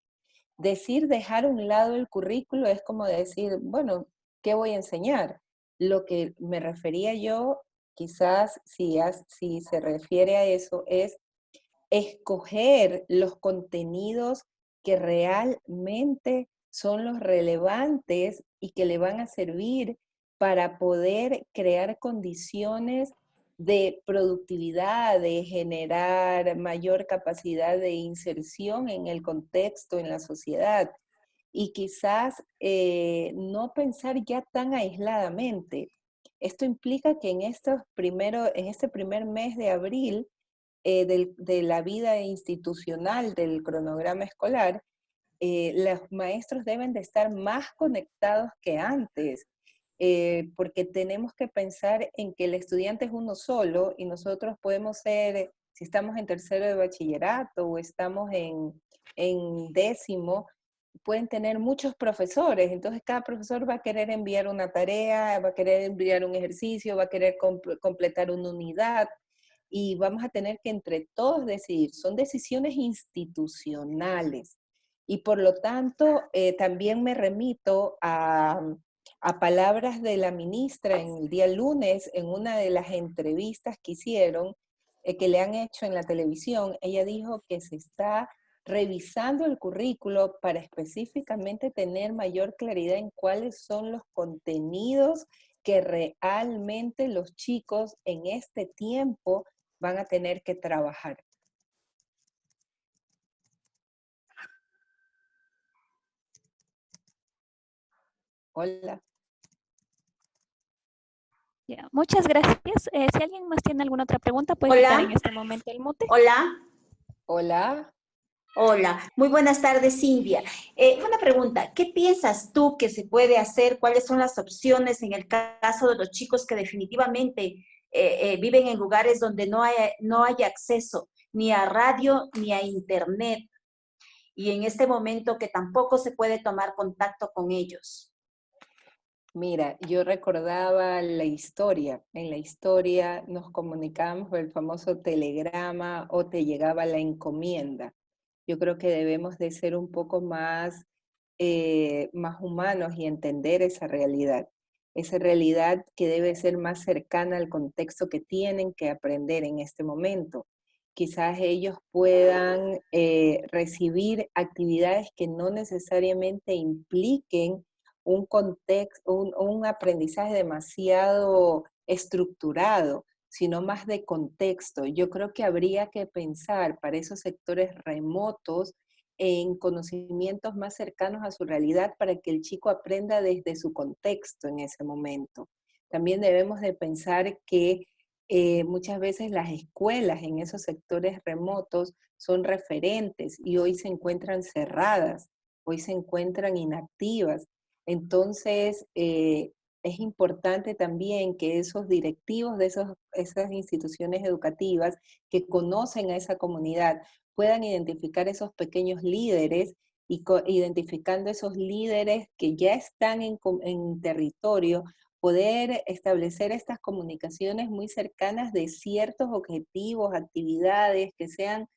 Decir dejar a un lado el currículo es como decir, bueno, ¿qué voy a enseñar? Lo que me refería yo, quizás si se refiere a eso, es escoger los contenidos que realmente son los relevantes y que le van a servir para poder crear condiciones de productividad, de generar mayor capacidad de inserción en el contexto, en la sociedad. Y quizás no pensar ya tan aisladamente. Esto implica que en este primer mes de abril, de la vida institucional del cronograma escolar, los maestros deben de estar más conectados que antes, porque tenemos que pensar en que el estudiante es uno solo y nosotros podemos ser, si estamos en tercero de bachillerato o estamos en décimo, pueden tener muchos profesores, entonces cada profesor va a querer enviar una tarea, va a querer enviar un ejercicio, va a querer completar una unidad, y vamos a tener que entre todos decidir. Son decisiones institucionales. Y por lo tanto, también me remito a palabras de la ministra en el día lunes, en una de las entrevistas que hicieron, que le han hecho en la televisión. Ella dijo que se está revisando el currículo para específicamente tener mayor claridad en cuáles son los contenidos que realmente los chicos en este tiempo van a tener que trabajar. Hola. Ya, muchas gracias. Si alguien más tiene alguna otra pregunta, puede quitar en este momento el mute. Hola. Hola. Hola, muy buenas tardes, Silvia. Una pregunta, ¿qué piensas tú que se puede hacer? ¿Cuáles son las opciones en el caso de los chicos que definitivamente viven en lugares donde no hay acceso ni a radio ni a internet? y en este momento que tampoco se puede tomar contacto con ellos? Mira, yo recordaba la historia. En la historia nos comunicábamos por el famoso telegrama o te llegaba la encomienda. Yo creo que debemos de ser un poco más humanos y entender esa realidad que debe ser más cercana al contexto que tienen que aprender en este momento. Quizás ellos puedan recibir actividades que no necesariamente impliquen un contexto, un aprendizaje demasiado estructurado, sino más de contexto. Yo creo que habría que pensar para esos sectores remotos en conocimientos más cercanos a su realidad para que el chico aprenda desde su contexto en ese momento. También debemos de pensar que muchas veces las escuelas en esos sectores remotos son referentes y hoy se encuentran cerradas, hoy se encuentran inactivas. Entonces, es importante también que esos directivos de esas instituciones educativas que conocen a esa comunidad puedan identificar esos pequeños líderes y identificando esos líderes que ya están en territorio, poder establecer estas comunicaciones muy cercanas de ciertos objetivos, actividades que sean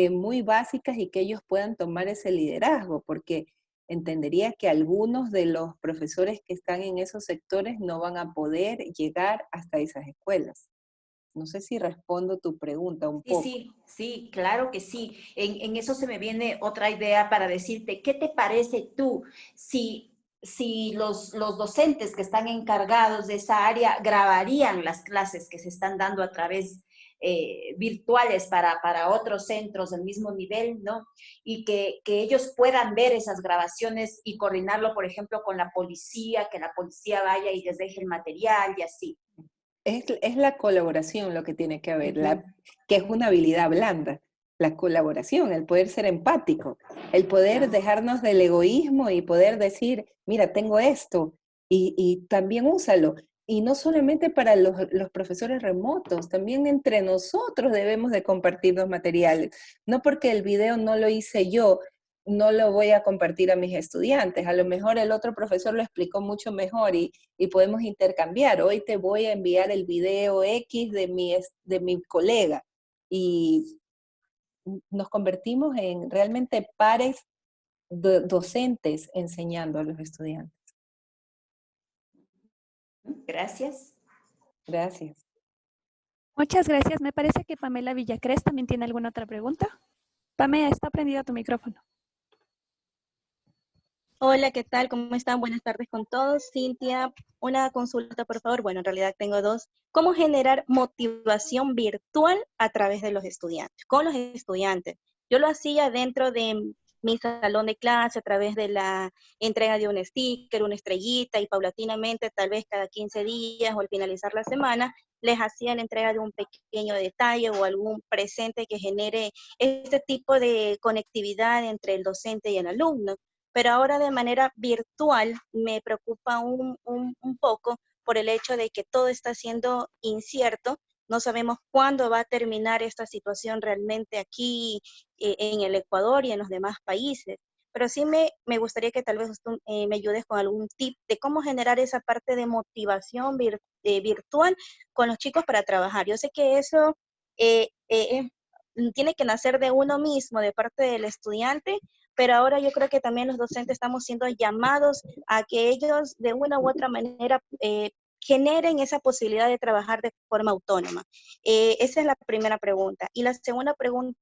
muy básicas y que ellos puedan tomar ese liderazgo, porque entendería que algunos de los profesores que están en esos sectores no van a poder llegar hasta esas escuelas. No sé si respondo tu pregunta un Sí, poco. sí, claro que sí. En eso se me viene otra idea para decirte, ¿qué te parece tú si los docentes que están encargados de esa área grabarían las clases que se están dando a través virtuales para otros centros del mismo nivel, ¿no? Y que ellos puedan ver esas grabaciones y coordinarlo, por ejemplo, con la policía, que la policía vaya y les deje el material y así. Es la colaboración lo que tiene que haber, Ujú. que es una habilidad blanda, la colaboración, el poder ser empático, el poder Claro. dejarnos del egoísmo y poder decir, mira, tengo esto y también úsalo. Y no solamente para los profesores remotos, también entre nosotros debemos de compartir los materiales. No porque el video no lo hice yo, no lo voy a compartir a mis estudiantes. A lo mejor el otro profesor lo explicó mucho mejor y podemos intercambiar. Hoy te voy a enviar el video X de mi colega y nos convertimos en realmente pares docentes enseñando a los estudiantes. Gracias. Gracias. Muchas gracias. Me parece que Pamela Villacrés también tiene alguna otra pregunta. Pamela, está prendido tu micrófono. Hola, ¿qué tal? ¿Cómo están? Buenas tardes con todos. Cintia, una consulta, por favor. Bueno, en realidad tengo dos. ¿Cómo generar motivación virtual a través de los estudiantes? Con los estudiantes. Yo lo hacía dentro de mi salón de clase a través de la entrega de un sticker, una estrellita y paulatinamente, tal vez cada 15 días o al finalizar la semana, les hacía la entrega de un pequeño detalle o algún presente que genere este tipo de conectividad entre el docente y el alumno, pero ahora de manera virtual me preocupa un poco por el hecho de que todo está siendo incierto. No sabemos cuándo va a terminar esta situación realmente aquí en el Ecuador y en los demás países. Pero sí me gustaría que tal vez tú me ayudes con algún tip de cómo generar esa parte de motivación virtual con los chicos para trabajar. Yo sé que eso tiene que nacer de uno mismo, de parte del estudiante, pero ahora yo creo que también los docentes estamos siendo llamados a que ellos de una u otra manera generen esa posibilidad de trabajar de forma autónoma. Esa es la primera pregunta. Y la segunda pregunta,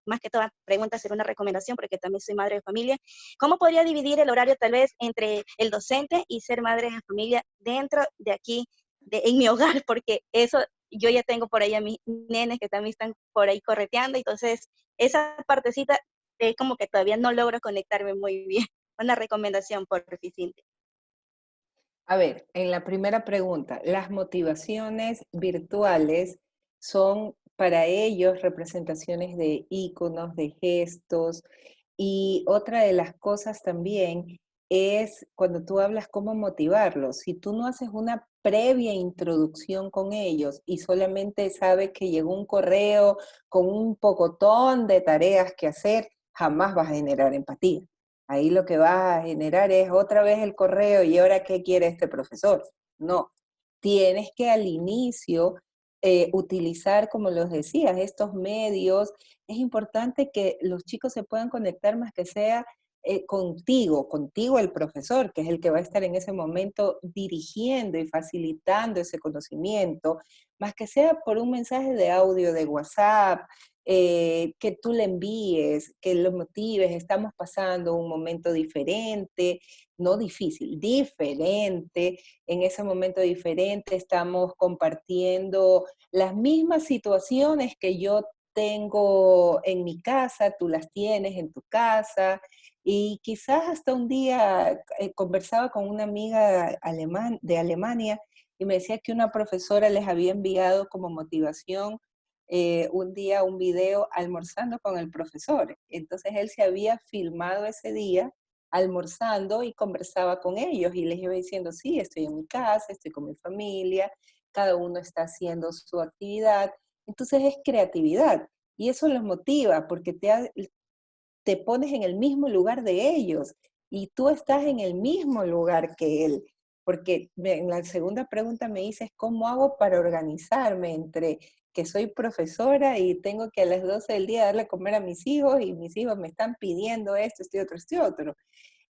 más que toda pregunta, será una recomendación porque también soy madre de familia. ¿Cómo podría dividir el horario tal vez entre el docente y ser madre de familia dentro de aquí, en mi hogar? Porque eso, yo ya tengo por ahí a mis nenes que también están por ahí correteando, entonces esa partecita es como que todavía no logro conectarme muy bien. Una recomendación por Cintia. A ver, en la primera pregunta, las motivaciones virtuales son para ellos representaciones de íconos, de gestos, y otra de las cosas también es cuando tú hablas cómo motivarlos. Si tú no haces una previa introducción con ellos y solamente sabes que llegó un correo con un pocotón de tareas que hacer, jamás vas a generar empatía. Ahí lo que vas a generar es otra vez el correo y ahora ¿qué quiere este profesor? No, tienes que al inicio utilizar, como los decías, estos medios. Es importante que los chicos se puedan conectar más que sea contigo el profesor, que es el que va a estar en ese momento dirigiendo y facilitando ese conocimiento, más que sea por un mensaje de audio de WhatsApp, que tú le envíes, que lo motives, estamos pasando un momento diferente, no difícil, diferente, en ese momento diferente estamos compartiendo las mismas situaciones que yo tengo en mi casa, tú las tienes en tu casa, y quizás hasta un día conversaba con una amiga de Alemania y me decía que una profesora les había enviado como motivación un día un video almorzando con el profesor. Entonces él se había filmado ese día almorzando y conversaba con ellos y les iba diciendo, sí, estoy en mi casa, estoy con mi familia, cada uno está haciendo su actividad. Entonces es creatividad y eso los motiva porque te pones en el mismo lugar de ellos y tú estás en el mismo lugar que él. Porque en la segunda pregunta me dices, ¿cómo hago para organizarme entre que soy profesora y tengo que a las 12 del día darle a comer a mis hijos y mis hijos me están pidiendo esto, esto y otro?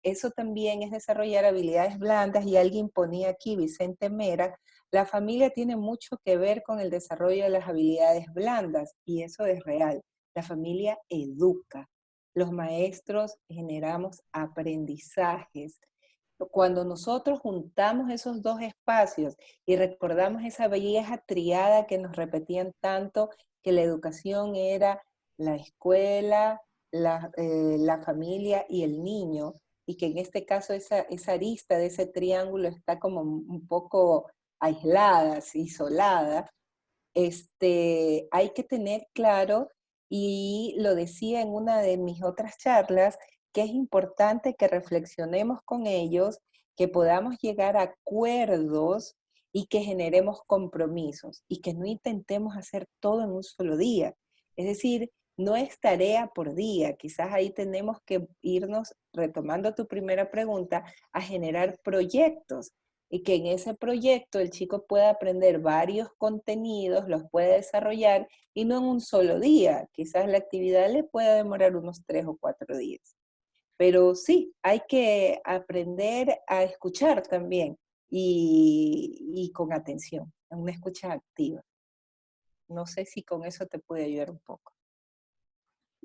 Eso también es desarrollar habilidades blandas y alguien ponía aquí, Vicente Mera, la familia tiene mucho que ver con el desarrollo de las habilidades blandas y eso es real. La familia educa. Los maestros generamos aprendizajes. Cuando nosotros juntamos esos dos espacios y recordamos esa vieja triada que nos repetían tanto, que la educación era la escuela, la familia y el niño, y que en este caso esa arista de ese triángulo está como un poco aislada, isolada, hay que tener claro, y lo decía en una de mis otras charlas, que es importante que reflexionemos con ellos, que podamos llegar a acuerdos y que generemos compromisos y que no intentemos hacer todo en un solo día. Es decir, no es tarea por día, quizás ahí tenemos que irnos, retomando tu primera pregunta, a generar proyectos y que en ese proyecto el chico pueda aprender varios contenidos, los pueda desarrollar y no en un solo día. Quizás la actividad le pueda demorar unos 3 o 4 días. Pero sí, hay que aprender a escuchar también y con atención, una escucha activa. No sé si con eso te puede ayudar un poco.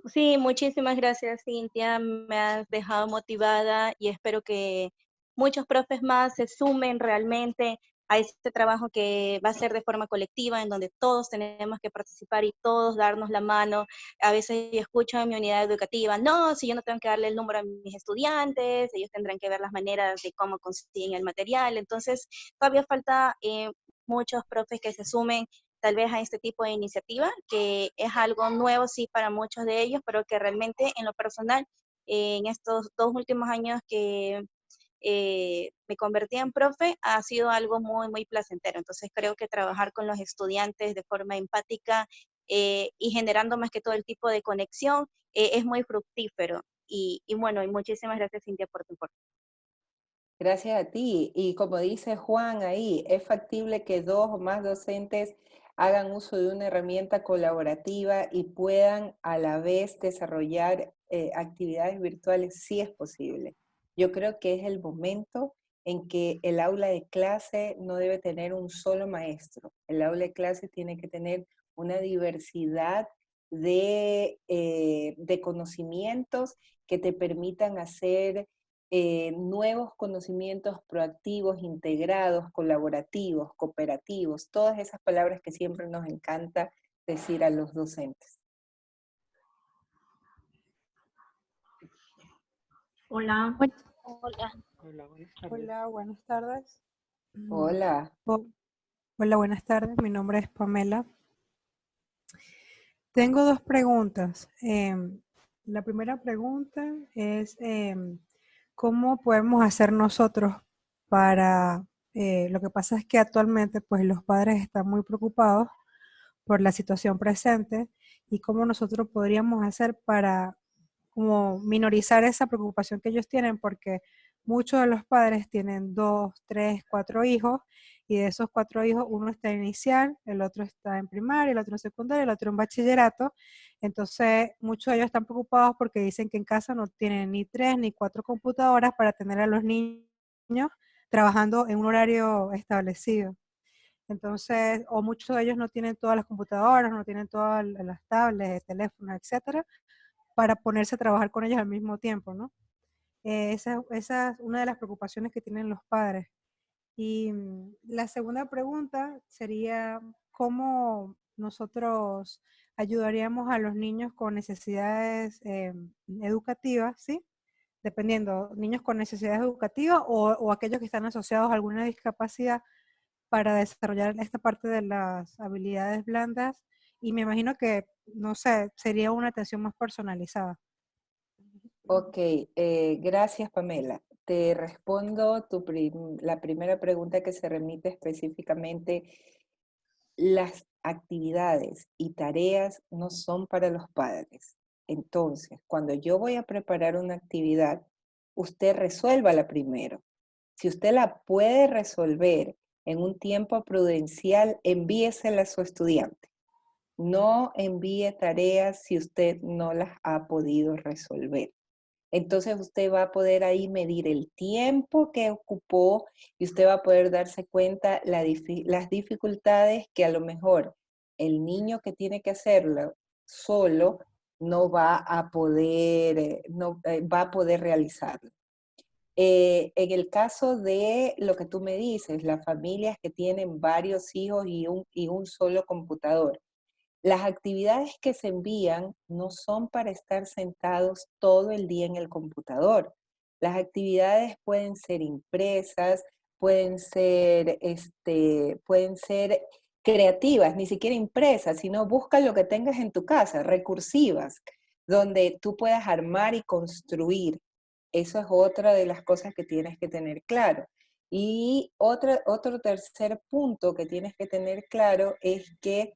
Sí, muchísimas gracias, Cintia. Me has dejado motivada y espero que muchos profes más se sumen realmente a este trabajo que va a ser de forma colectiva, en donde todos tenemos que participar y todos darnos la mano. A veces yo escucho en mi unidad educativa, no, si yo no tengo que darle el número a mis estudiantes, ellos tendrán que ver las maneras de cómo consiguen el material. Entonces, todavía falta muchos profes que se sumen tal vez a este tipo de iniciativa, que es algo nuevo sí para muchos de ellos, pero que realmente en lo personal, en estos 2 últimos años que me convertí en profe, ha sido algo muy, muy placentero. Entonces creo que trabajar con los estudiantes de forma empática y generando más que todo el tipo de conexión es muy fructífero. Y bueno, y muchísimas gracias, Cintia, por tu informe. Gracias a ti. Y como dice Juan ahí, es factible que 2 o más docentes hagan uso de una herramienta colaborativa y puedan a la vez desarrollar actividades virtuales, sí es posible. Yo creo que es el momento en que el aula de clase no debe tener un solo maestro. El aula de clase tiene que tener una diversidad de conocimientos que te permitan hacer nuevos conocimientos proactivos, integrados, colaborativos, cooperativos, todas esas palabras que siempre nos encanta decir a los docentes. Hola. Hola. Hola, buenas tardes. Hola. Hola, buenas tardes. Mi nombre es Pamela. Tengo 2 preguntas. La primera pregunta es ¿cómo podemos hacer nosotros para, lo que pasa es que actualmente pues los padres están muy preocupados por la situación presente y cómo nosotros podríamos hacer para como minorizar esa preocupación que ellos tienen, porque muchos de los padres tienen 2, 3, 4 hijos, y de esos 4 hijos, uno está en inicial, el otro está en primaria, el otro en secundaria, el otro en bachillerato. Entonces, muchos de ellos están preocupados porque dicen que en casa no tienen ni 3 ni 4 computadoras para tener a los niños trabajando en un horario establecido. Entonces, o muchos de ellos no tienen todas las computadoras, no tienen todas las tablets, teléfonos, etcétera, para ponerse a trabajar con ellos al mismo tiempo, ¿no? Esa es una de las preocupaciones que tienen los padres. Y la segunda pregunta sería, ¿cómo nosotros ayudaríamos a los niños con necesidades educativas, ¿sí? Dependiendo, niños con necesidades educativas o aquellos que están asociados a alguna discapacidad para desarrollar esta parte de las habilidades blandas, y me imagino que, no sé, sería una atención más personalizada. Ok, gracias Pamela. Te respondo la primera pregunta que se remite específicamente. Las actividades y tareas no son para los padres. Entonces, cuando yo voy a preparar una actividad, usted resuélvala primero. Si usted la puede resolver en un tiempo prudencial, envíesela a su estudiante. No envíe tareas si usted no las ha podido resolver. Entonces usted va a poder ahí medir el tiempo que ocupó y usted va a poder darse cuenta las dificultades que a lo mejor el niño que tiene que hacerlo solo no va a poder, no, va a poder realizarlo. En el caso de lo que tú me dices, las familias que tienen varios hijos y un solo computador, las actividades que se envían no son para estar sentados todo el día en el computador. Las actividades pueden ser impresas, pueden ser creativas, ni siquiera impresas, sino busca lo que tengas en tu casa, recursivas, donde tú puedas armar y construir. Eso es otra de las cosas que tienes que tener claro. Y otro tercer punto que tienes que tener claro es que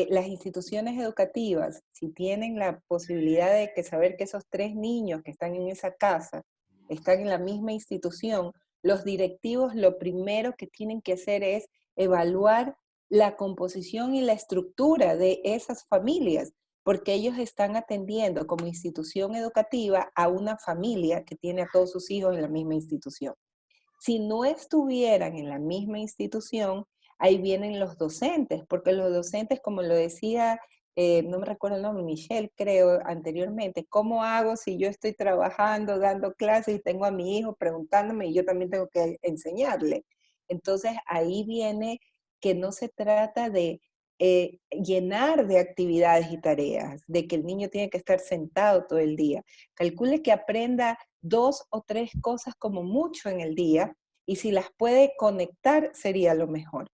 las instituciones educativas, si tienen la posibilidad de saber que esos 3 niños que están en esa casa están en la misma institución, los directivos lo primero que tienen que hacer es evaluar la composición y la estructura de esas familias, porque ellos están atendiendo como institución educativa a una familia que tiene a todos sus hijos en la misma institución. Si no estuvieran en la misma institución, ahí vienen los docentes, porque los docentes, como lo decía, no me recuerdo el nombre, Michelle creo anteriormente, ¿cómo hago si yo estoy trabajando, dando clases y tengo a mi hijo preguntándome y yo también tengo que enseñarle? Entonces ahí viene que no se trata de llenar de actividades y tareas, de que el niño tiene que estar sentado todo el día. Calcule que aprenda 2 o 3 cosas como mucho en el día, y si las puede conectar sería lo mejor.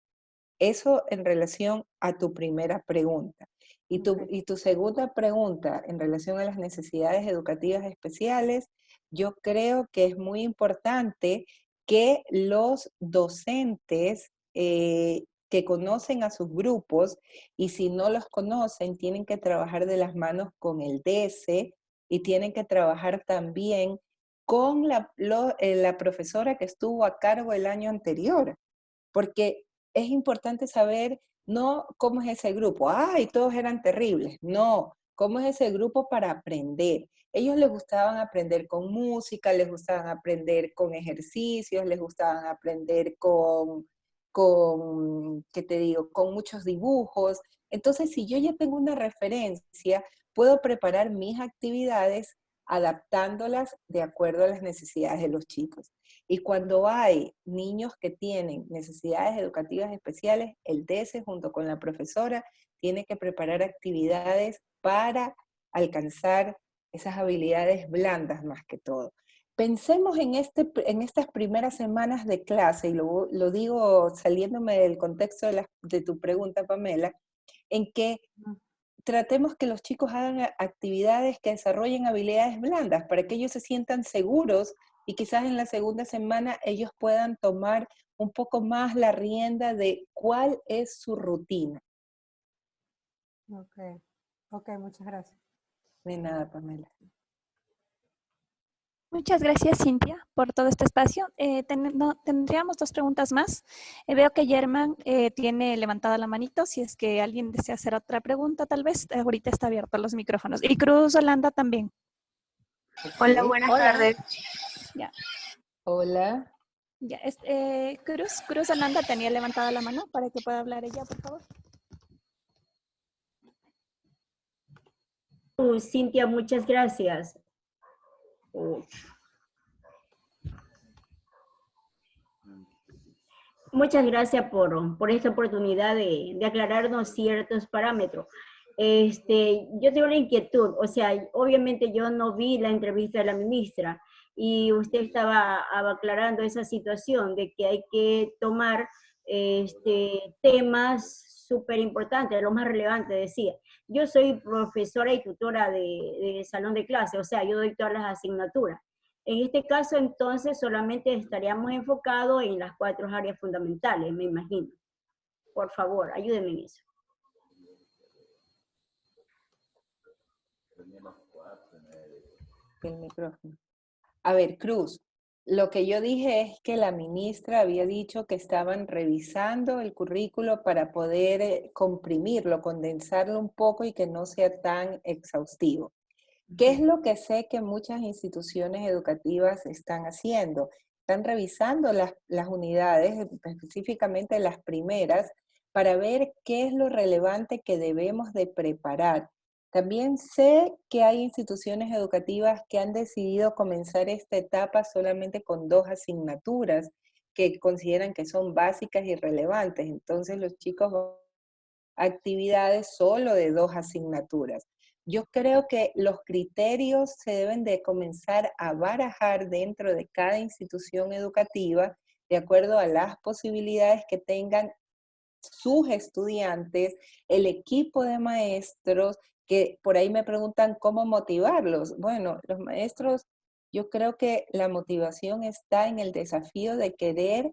Eso en relación a tu primera pregunta. Y tu segunda pregunta en relación a las necesidades educativas especiales, yo creo que es muy importante que los docentes que conocen a sus grupos, y si no los conocen, tienen que trabajar de las manos con el DS y tienen que trabajar también con la profesora que estuvo a cargo el año anterior, porque es importante saber no cómo es ese grupo, ay, todos eran terribles, no, cómo es ese grupo para aprender. Ellos les gustaban aprender con música, les gustaban aprender con ejercicios, les gustaban aprender ¿qué te digo?, con muchos dibujos. Entonces, si yo ya tengo una referencia, puedo preparar mis actividades adaptándolas de acuerdo a las necesidades de los chicos. Y cuando hay niños que tienen necesidades educativas especiales, el DS junto con la profesora tiene que preparar actividades para alcanzar esas habilidades blandas más que todo. Pensemos en estas primeras semanas de clase, y lo digo saliéndome del contexto de tu pregunta, Pamela, en que tratemos que los chicos hagan actividades que desarrollen habilidades blandas para que ellos se sientan seguros y quizás en la segunda semana ellos puedan tomar un poco más la rienda de cuál es su rutina. Ok, muchas gracias. De nada, Pamela. Muchas gracias, Cintia, por todo este espacio. Tendríamos 2 preguntas más. Veo que Germán tiene levantada la manito. Si es que alguien desea hacer otra pregunta, tal vez ahorita está abierto los micrófonos. Y Cruz Holanda también. Hola, buenas tardes. Ya. Hola. Ya, Cruz Holanda tenía levantada la mano para que pueda hablar ella, por favor. Cintia, muchas gracias. Muchas gracias por esta oportunidad de aclararnos ciertos parámetros. Yo tengo una inquietud, o sea, obviamente yo no vi la entrevista de la ministra y usted estaba aclarando esa situación de que hay que tomar temas súper importantes, lo más relevante, decía. Yo soy profesora y tutora de salón de clase, o sea, yo doy todas las asignaturas. En este caso, entonces, solamente estaríamos enfocados en las 4 áreas fundamentales, me imagino. Por favor, ayúdenme en eso. El micrófono. A ver, Cruz, lo que yo dije es que la ministra había dicho que estaban revisando el currículo para poder comprimirlo, condensarlo un poco y que no sea tan exhaustivo. ¿Qué es lo que sé que muchas instituciones educativas están haciendo? Están revisando las unidades, específicamente las primeras, para ver qué es lo relevante que debemos de preparar. También sé que hay instituciones educativas que han decidido comenzar esta etapa solamente con 2 asignaturas que consideran que son básicas y relevantes. Entonces los chicos van a actividades solo de 2 asignaturas. Yo creo que los criterios se deben de comenzar a barajar dentro de cada institución educativa de acuerdo a las posibilidades que tengan sus estudiantes, el equipo de maestros, que por ahí me preguntan cómo motivarlos. Bueno, los maestros, yo creo que la motivación está en el desafío de querer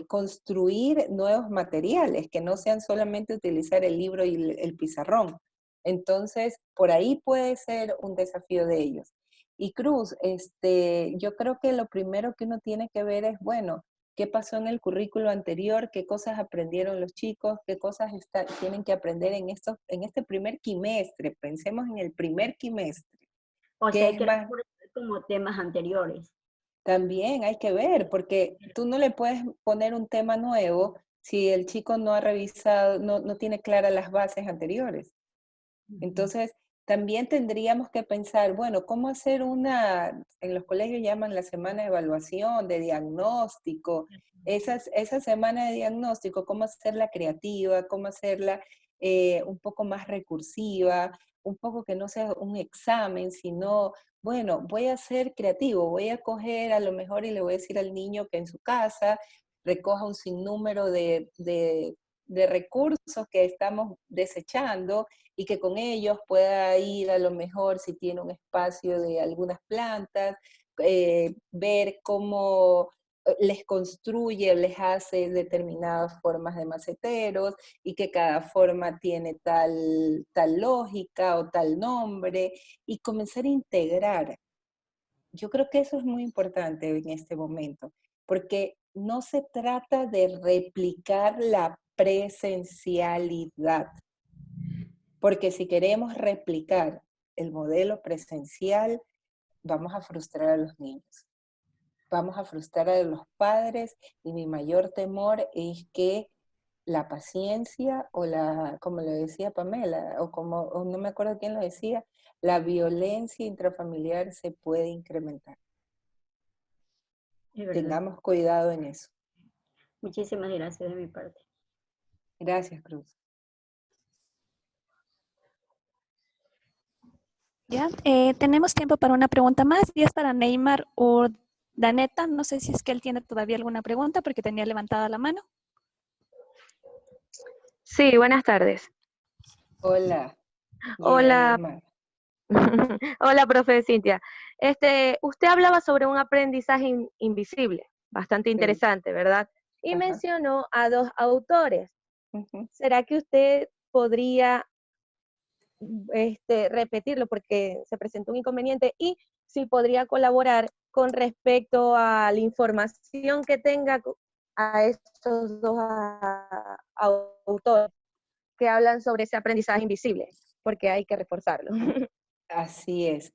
construir nuevos materiales, que no sean solamente utilizar el libro y el pizarrón. Entonces, por ahí puede ser un desafío de ellos. Y Cruz, yo creo que lo primero que uno tiene que ver es, bueno, qué pasó en el currículo anterior, qué cosas aprendieron los chicos, qué cosas tienen que aprender en este primer quimestre. Pensemos en el primer quimestre. O sea, hay que recordar como temas anteriores. También hay que ver, porque tú no le puedes poner un tema nuevo si el chico no ha revisado, no tiene claras las bases anteriores. Entonces, también tendríamos que pensar, bueno, ¿cómo hacer en los colegios llaman la semana de evaluación, de diagnóstico, esa semana de diagnóstico, cómo hacerla creativa, cómo hacerla un poco más recursiva, un poco que no sea un examen, sino, bueno, voy a ser creativo, voy a coger a lo mejor y le voy a decir al niño que en su casa recoja un sinnúmero de recursos que estamos desechando y que con ellos pueda ir a lo mejor si tiene un espacio de algunas plantas, ver cómo les construye, les hace determinadas formas de maceteros y que cada forma tiene tal lógica o tal nombre y comenzar a integrar. Yo creo que eso es muy importante en este momento, porque no se trata de replicar la presencialidad, porque si queremos replicar el modelo presencial, vamos a frustrar a los niños, vamos a frustrar a los padres y mi mayor temor es que la paciencia o como lo decía Pamela, o no me acuerdo quién lo decía, la violencia intrafamiliar se puede incrementar. Tengamos cuidado en eso. Muchísimas gracias de mi parte. Gracias, Cruz. Ya, tenemos tiempo para una pregunta más y es para Neymar Urdaneta. No sé si es que él tiene todavía alguna pregunta porque tenía levantada la mano. Sí, buenas tardes. Hola. Hola. Neymar. Hola, profe Cintia. Usted hablaba sobre un aprendizaje invisible, bastante Sí. interesante, ¿verdad? Y Ajá. mencionó a dos autores. Ujú. ¿Será que usted podría repetirlo porque se presentó un inconveniente y si podría colaborar con respecto a la información que tenga a estos dos autores que hablan sobre ese aprendizaje invisible, porque hay que reforzarlo? Así es,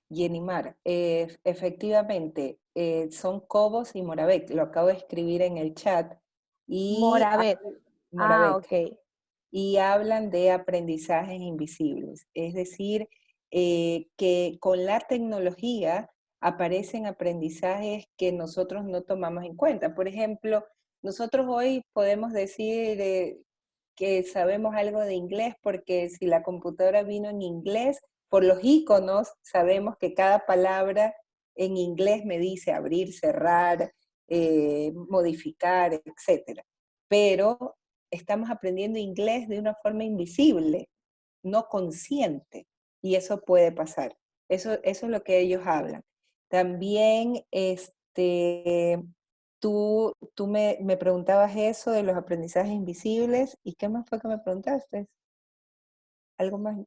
Yenimar, efectivamente, son Cobos y Moravec, lo acabo de escribir en el chat, y Moravet. Ah, Moravec, ok. y hablan de aprendizajes invisibles, es decir, que con la tecnología aparecen aprendizajes que nosotros no tomamos en cuenta. Por ejemplo, nosotros hoy podemos decir que sabemos algo de inglés porque si la computadora vino en inglés, por los iconos sabemos que cada palabra en inglés me dice abrir, cerrar, modificar, etc. Pero estamos aprendiendo inglés de una forma invisible, no consciente, y eso puede pasar. Eso es lo que ellos hablan. También, tú me preguntabas eso de los aprendizajes invisibles, ¿y qué más fue que me preguntaste? ¿Algo más?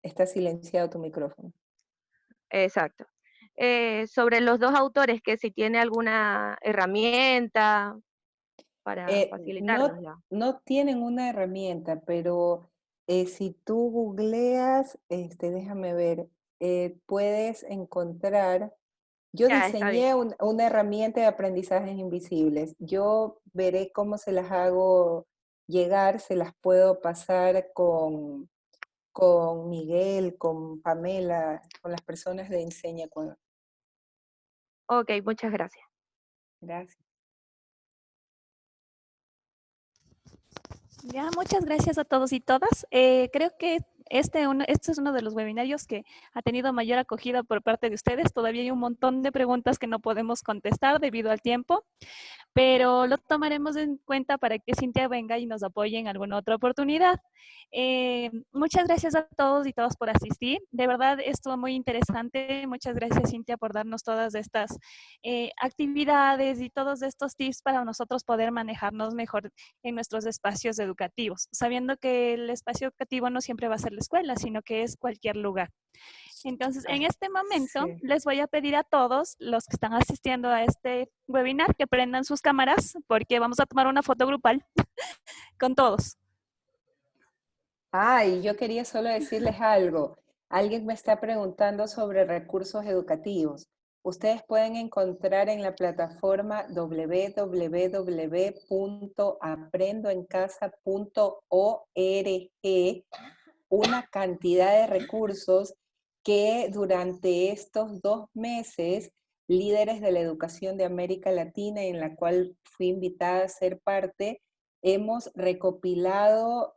Está silenciado tu micrófono. Exacto. Sobre los dos autores, que si tiene alguna herramienta para facilitarnos ya. No tienen una herramienta, pero si tú googleas, déjame ver, puedes encontrar. Yo Ya, está bien. diseñé una herramienta de aprendizajes invisibles. Yo veré cómo se las hago llegar, se las puedo pasar con Miguel, con Pamela, con las personas de Enseña Ecuador. Ok, muchas gracias. Gracias. Ya, muchas gracias a todos y todas. Creo que este es uno de los webinarios que ha tenido mayor acogida por parte de ustedes. Todavía hay un montón de preguntas que no podemos contestar debido al tiempo, pero lo tomaremos en cuenta para que Cintia venga y nos apoye en alguna otra oportunidad. Muchas gracias a todos y todas por asistir. De verdad, estuvo muy interesante. Muchas gracias, Cintia, por darnos todas estas actividades y todos estos tips para nosotros poder manejarnos mejor en nuestros espacios educativos, sabiendo que el espacio educativo no siempre va a ser la escuela, sino que es cualquier lugar. Entonces, en este momento, Sí. les voy a pedir a todos los que están asistiendo a este webinar que prendan sus cámaras porque vamos a tomar una foto grupal con todos. Y yo quería solo decirles algo. Alguien me está preguntando sobre recursos educativos. Ustedes pueden encontrar en la plataforma www.aprendoencasa.org una cantidad de recursos que durante estos 2 meses, líderes de la educación de América Latina, en la cual fui invitada a ser parte, hemos recopilado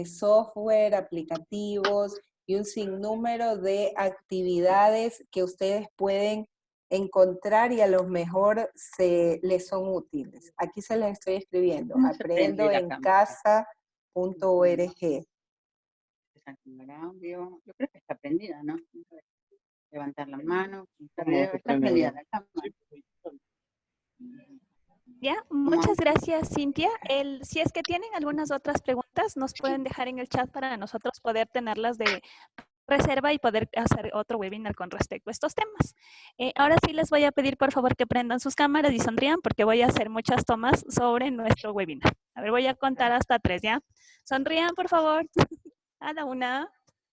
software, aplicativos y un sinnúmero de actividades que ustedes pueden encontrar y a lo mejor les son útiles. Aquí se les estoy escribiendo, aprendoencasa.org. Yo creo que está prendida, ¿no? Levantar la mano, está prendida la cámara. Ya, muchas gracias, Cintia. Si es que tienen algunas otras preguntas, nos pueden dejar en el chat para nosotros poder tenerlas de reserva y poder hacer otro webinar con respecto a estos temas. Ahora sí les voy a pedir, por favor, que prendan sus cámaras y sonrían porque voy a hacer muchas tomas sobre nuestro webinar. A ver, voy a contar hasta 3, ¿ya? Sonrían, por favor. A la 1.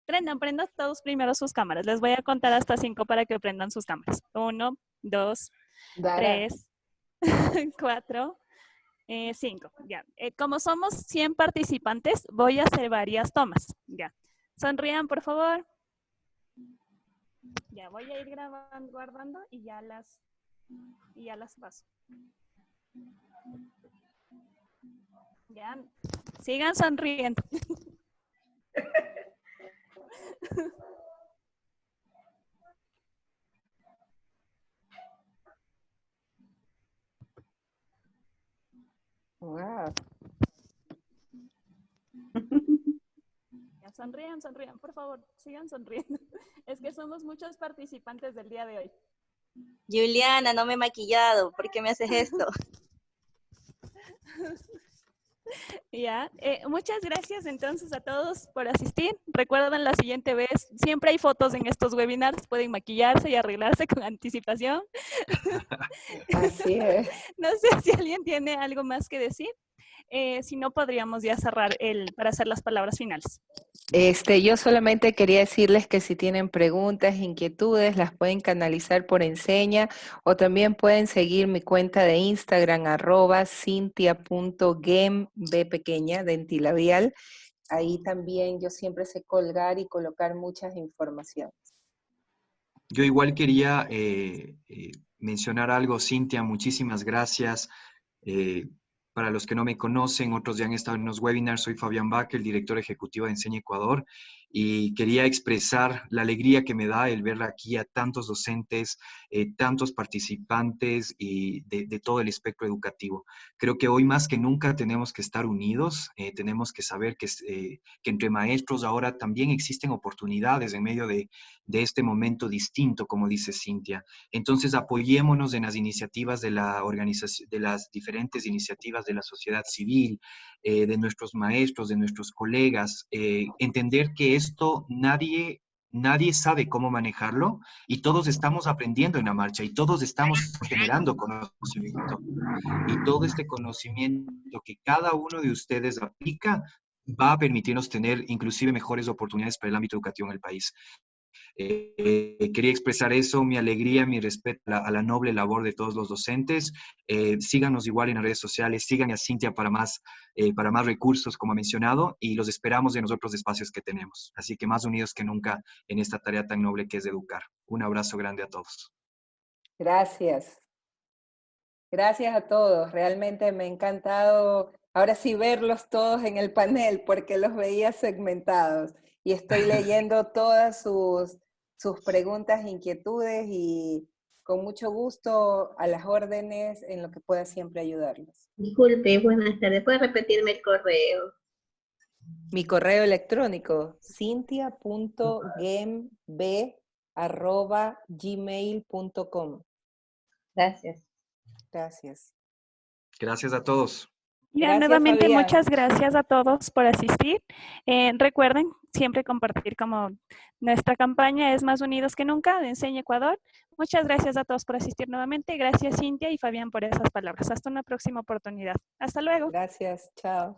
Prendan todos primero sus cámaras. Les voy a contar hasta 5 para que prendan sus cámaras. 1, 2, 3, 4, 5. Ya. Como somos 100 participantes, voy a hacer varias tomas. Ya. Sonrían, por favor. Ya voy a ir grabando, guardando y ya las paso. Ya. Sigan sonriendo. Sonrían, sonrían, por favor, sigan sonriendo. Es que somos muchos participantes del día de hoy. Juliana, no me he maquillado, ¿por qué me haces esto? Ya, muchas gracias entonces a todos por asistir. Recuerden la siguiente vez, siempre hay fotos en estos webinars, pueden maquillarse y arreglarse con anticipación. Así es. No sé si alguien tiene algo más que decir. Si no, podríamos ya cerrar para hacer las palabras finales. Yo solamente quería decirles que si tienen preguntas, inquietudes, las pueden canalizar por Enseña o también pueden seguir mi cuenta de Instagram, @cintia.gem, B pequeña, dentilabial. Ahí también yo siempre sé colgar y colocar muchas informaciones. Yo igual quería mencionar algo, Cintia, muchísimas gracias. Para los que no me conocen, otros ya han estado en los webinars, soy Fabián Baque, el director ejecutivo de Enseña Ecuador, y quería expresar la alegría que me da el ver aquí a tantos docentes, tantos participantes y de todo el espectro educativo. Creo que hoy más que nunca tenemos que estar unidos, tenemos que saber que entre maestros ahora también existen oportunidades en medio de este momento distinto, como dice Cintia. Entonces apoyémonos en las iniciativas de la organización, de las diferentes iniciativas de la sociedad civil, de nuestros maestros, de nuestros colegas, entender que esto nadie sabe cómo manejarlo y todos estamos aprendiendo en la marcha y todos estamos generando conocimiento. Y todo este conocimiento que cada uno de ustedes aplica va a permitirnos tener inclusive mejores oportunidades para el ámbito educativo en el país. Quería expresar eso, mi alegría, mi respeto a la noble labor de todos los docentes. Síganos igual en las redes sociales, sigan a Cintia para más recursos, como ha mencionado, y los esperamos en los otros espacios que tenemos. Así que más unidos que nunca en esta tarea tan noble que es de educar. Un abrazo grande a todos. Gracias. Gracias a todos. Realmente me ha encantado ahora sí verlos todos en el panel porque los veía segmentados y estoy leyendo todas sus preguntas, inquietudes y con mucho gusto a las órdenes en lo que pueda siempre ayudarlos. Disculpe, buenas tardes. ¿Puede repetirme el correo? Mi correo electrónico, cintia.gemb@gmail.com. Gracias. Gracias. Gracias a todos. Ya, Gracias, nuevamente Fabián. muchas gracias a todos por asistir. Recuerden siempre compartir como nuestra campaña es Más Unidos que Nunca de Enseña Ecuador. Muchas gracias a todos por asistir nuevamente. Gracias Cintia y Fabián por esas palabras. Hasta una próxima oportunidad. Hasta luego. Gracias. Chao.